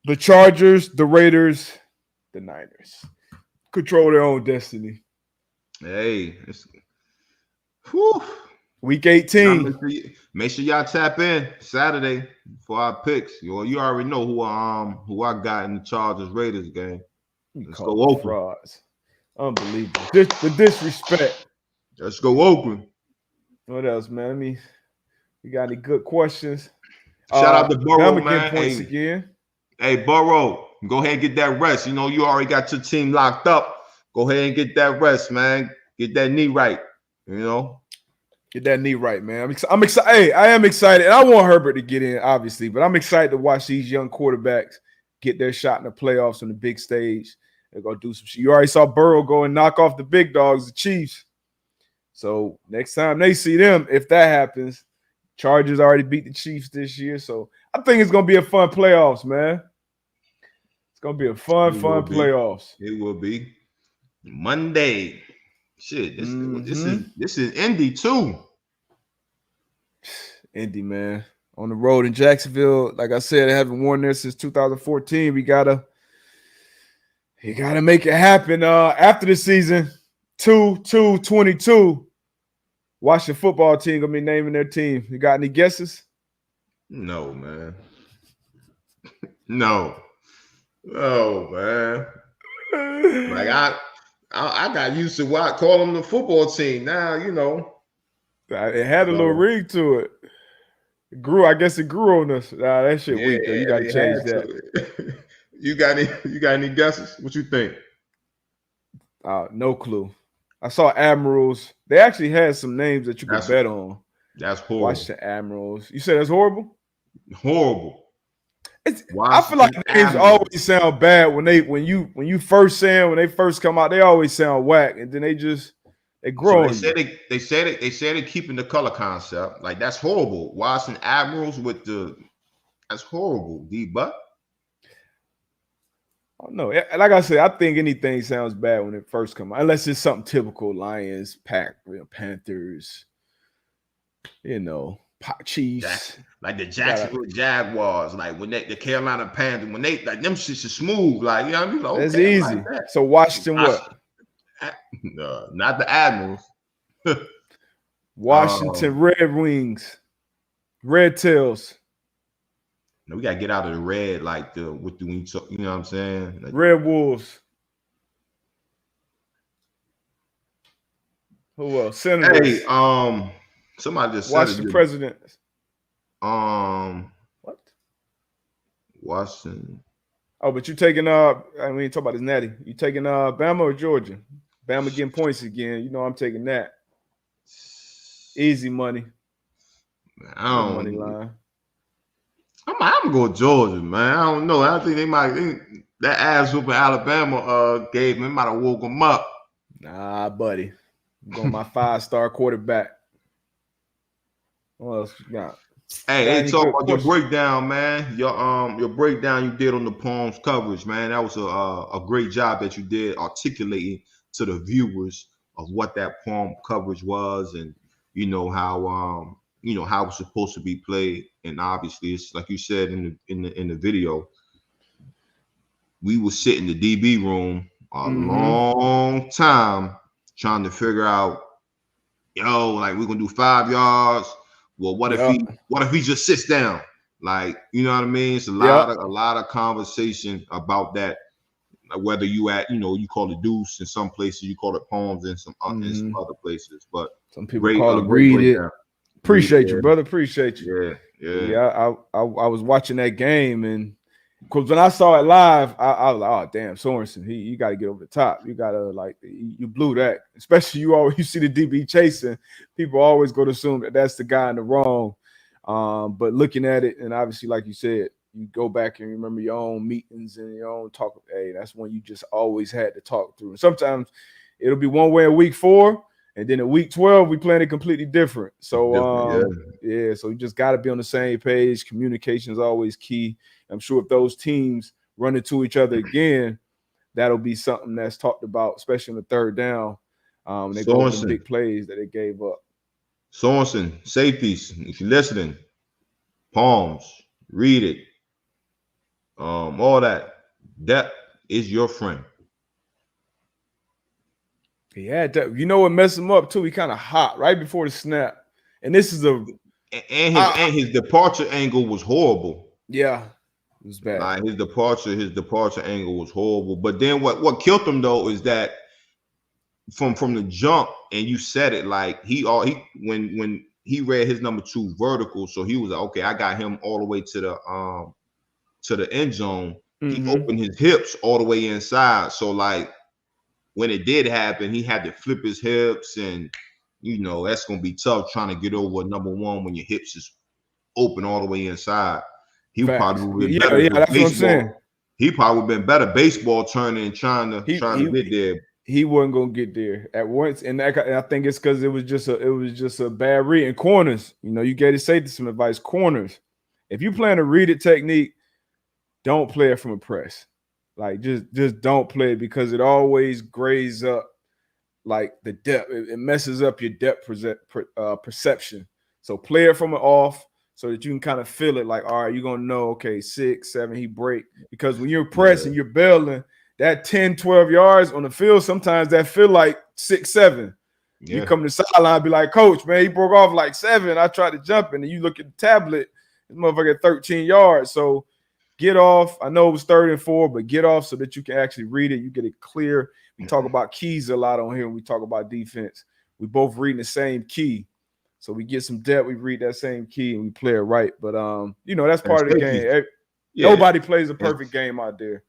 the Chargers, the Raiders, the Niners. Control their own destiny. Hey, Week 18. Make sure y'all tap in Saturday for our picks. You already know who I got in the Chargers Raiders game. Let's go Oakland. Frauds. Unbelievable. The disrespect. Let's go Oakland. What else, man? We got any good questions? Shout out to Burrow, man. Points again. Hey, Burrow, go ahead and get that rest. You already got your team locked up. Go ahead and get that rest, man. Get that knee right. Get that knee right, man. I'm excited. Hey, I am excited. And I want Herbert to get in, obviously, but I'm excited to watch these young quarterbacks get their shot in the playoffs on the big stage. They're going to do some shit. You already saw Burrow go and knock off the big dogs, the Chiefs. So next time they see them, if that happens, Chargers already beat the Chiefs this year. So I think it's going to be a fun playoffs, man. It's going to be a fun playoffs. It will be. Monday. Shit, this is Indy too. Indy, man. On the road in Jacksonville. Like I said, I haven't won there since 2014. You gotta make it happen. After the season, 2-22. Washington football team gonna be naming their team. You got any guesses? No, man. No, man. Like I got used to call them the football team. Now, It had a little ring to it. It grew on us. Nah, that shit weak though. You gotta change that. You got any guesses? What you think? No clue. I saw Admirals. They actually had some names that you could bet on. That's horrible. Washington Admirals. You said that's horrible? Horrible. I feel like names always sound bad when they first come out, they always sound whack, and then they grow. So they said it keeping the color concept. Like, that's horrible. Washington Admirals that's horrible, D-Buck. I don't know. Like I said, I think anything sounds bad when it first comes out, unless it's something typical. Lions, Panthers, Chiefs. Like the Jacksonville Jaguars, like when the Carolina Panthers, when they like them shits are smooth, like I mean, that's easy. Like that. So Washington, what? No, not the Admirals. Washington Red Wings, Red Tails. No, we gotta get out of the red, like you know what I'm saying? Like, Red Wolves. Who else? Senators. Hey, somebody just said Washington Presidents. What? Washington. Oh, but you taking talk about his natty. You taking Bama or Georgia? Bama getting points again. I'm taking that. Easy money. Money line. I'm gonna go Georgia, man. I don't know. I think that ass whooping Alabama gave them. They might have woke them up. Nah, buddy. I'm going my 5-star quarterback. What else you got? Hey, talk about your breakdown, man. Your breakdown you did on the Palms coverage, man. That was a great job that you did articulating to the viewers of what that Palm coverage was, and how how it's supposed to be played. And obviously, it's like you said in the video, we will sit in the DB room a long time trying to figure out, like we're gonna do 5 yards. Well, what if he just sits down? Like, you know what I mean? It's a lot of conversation about that. Whether you you call it deuce in some places, you call it palms in some other places. But some people call it read it. Appreciate you, brother. Appreciate you. Yeah. I was watching that game, and because when I saw it live, I was like, oh damn, Sorensen, you got to get over the top. You got to you blew that. Especially you see the DB chasing. People always go to assume that that's the guy in the wrong. But looking at it, and obviously, like you said, you go back and remember your own meetings and your own talk. Hey, that's when you just always had to talk through. And sometimes it'll be one way in week 4, and then in week 12 we playing it completely different. So so you just got to be on the same page. Communication is always key. I'm sure if those teams run into each other again, that'll be something that's talked about, especially in the third down. They go over the big plays that they gave up. Sorensen, safeties, if you're listening, palms, read it. All that. Depth is your friend. He had that. You know what messed him up too? He kind of hot right before the snap. And this is and his departure angle was horrible. Yeah. It was bad. Like his departure angle was horrible. But then what killed him though is that from the jump, and you said it, like when he read his number 2 vertical, so he was like, okay, I got him all the way to the end zone. He opened his hips all the way inside. So like when it did happen, he had to flip his hips, and that's gonna be tough trying to get over number 1 when your hips is open all the way inside. He probably been better. That's what I'm saying. He probably been better baseball turning and trying to get there. He wasn't gonna get there at once, and I think it's because it was just a bad read in corners. You got to say some advice. Corners, if you plan to read it technique, don't play it from a press. Like just don't play it, because it always grays up like the depth. It messes up your depth perception. So play it from an off, so that you can kind of feel it. Like, all right, you're gonna know, okay, 6, 7, he break. Because when you're pressing, you're bailing, that 10, 12 yards on the field, sometimes that feel like 6, 7. You come to the sideline, be like, coach, man, he broke off like 7. I tried to jump, and then you look at the tablet, this motherfucker at 13 yards. So get off. I know it was 3rd and 4, but get off so that you can actually read it. You get it clear. We talk about keys a lot on here when we talk about defense. We both reading the same key. So we get some depth, we read that same key, and we play it right. But that's part of the game. Nobody plays a perfect game out there.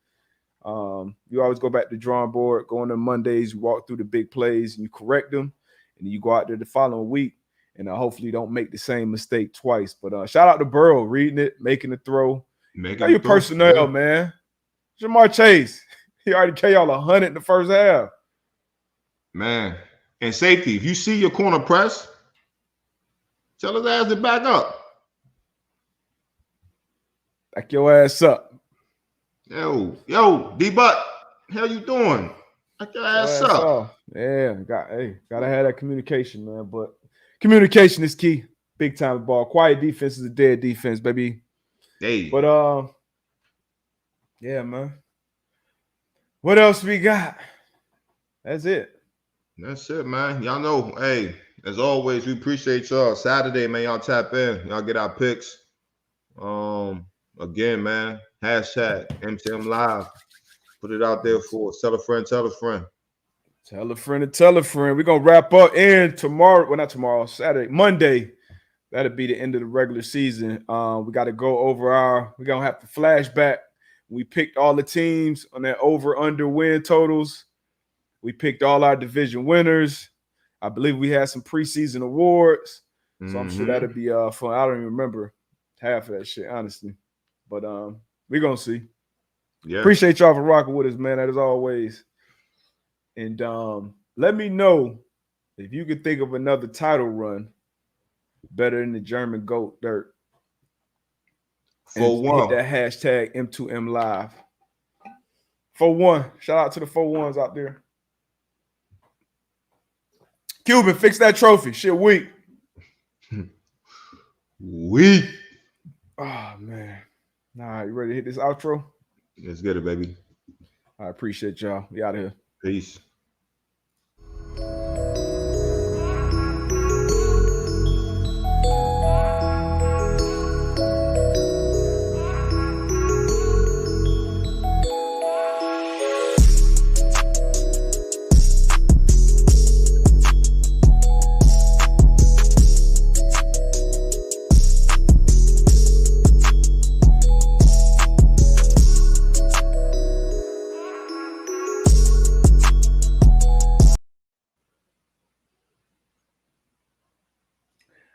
You always go back to the drawing board, go on the Mondays, you walk through the big plays, and you correct them, and then you go out there the following week, and hopefully you don't make the same mistake twice. But shout out to Burrow, reading it, making the throw. Got your personnel, man. Jamar Chase, he already carried y'all 100 in the first half. Man, and safety, if you see your corner press, tell his ass to back up. Back your ass up. Yo, D-Butt, how you doing? Back your ass up. Off. Yeah, gotta have that communication, man. But communication is key. Big time ball. Quiet defense is a dead defense, baby. Hey. But yeah, man. What else we got? That's it. That's it, man. Y'all know, hey, as always, we appreciate y'all. Saturday, man, y'all tap in. Y'all get our picks. Again, man, hashtag MTM Live. Put it out there for us. Tell a friend, tell a friend. Tell a friend and tell a friend. We're going to wrap up in tomorrow. Well, not tomorrow, Saturday, Monday. That'll be the end of the regular season. We got to go over we're going to have to flashback. We picked all the teams on that over-under win totals. We picked all our division winners. I believe we had some preseason awards. So I'm sure that'll be fun. I don't even remember half of that shit, honestly. But we're going to see. Yeah. Appreciate y'all for rocking with us, man, as always. And let me know if you could think of another title run better than the German GOAT, Dirk. And 4-1. hit that hashtag M2M Live. 4-1. Shout out to the 4-1s out there. Cuban, fix that trophy. Shit weak. Weak. Oh, man. All right, you ready to hit this outro? Let's get it, baby. I appreciate y'all. We out of here. Peace.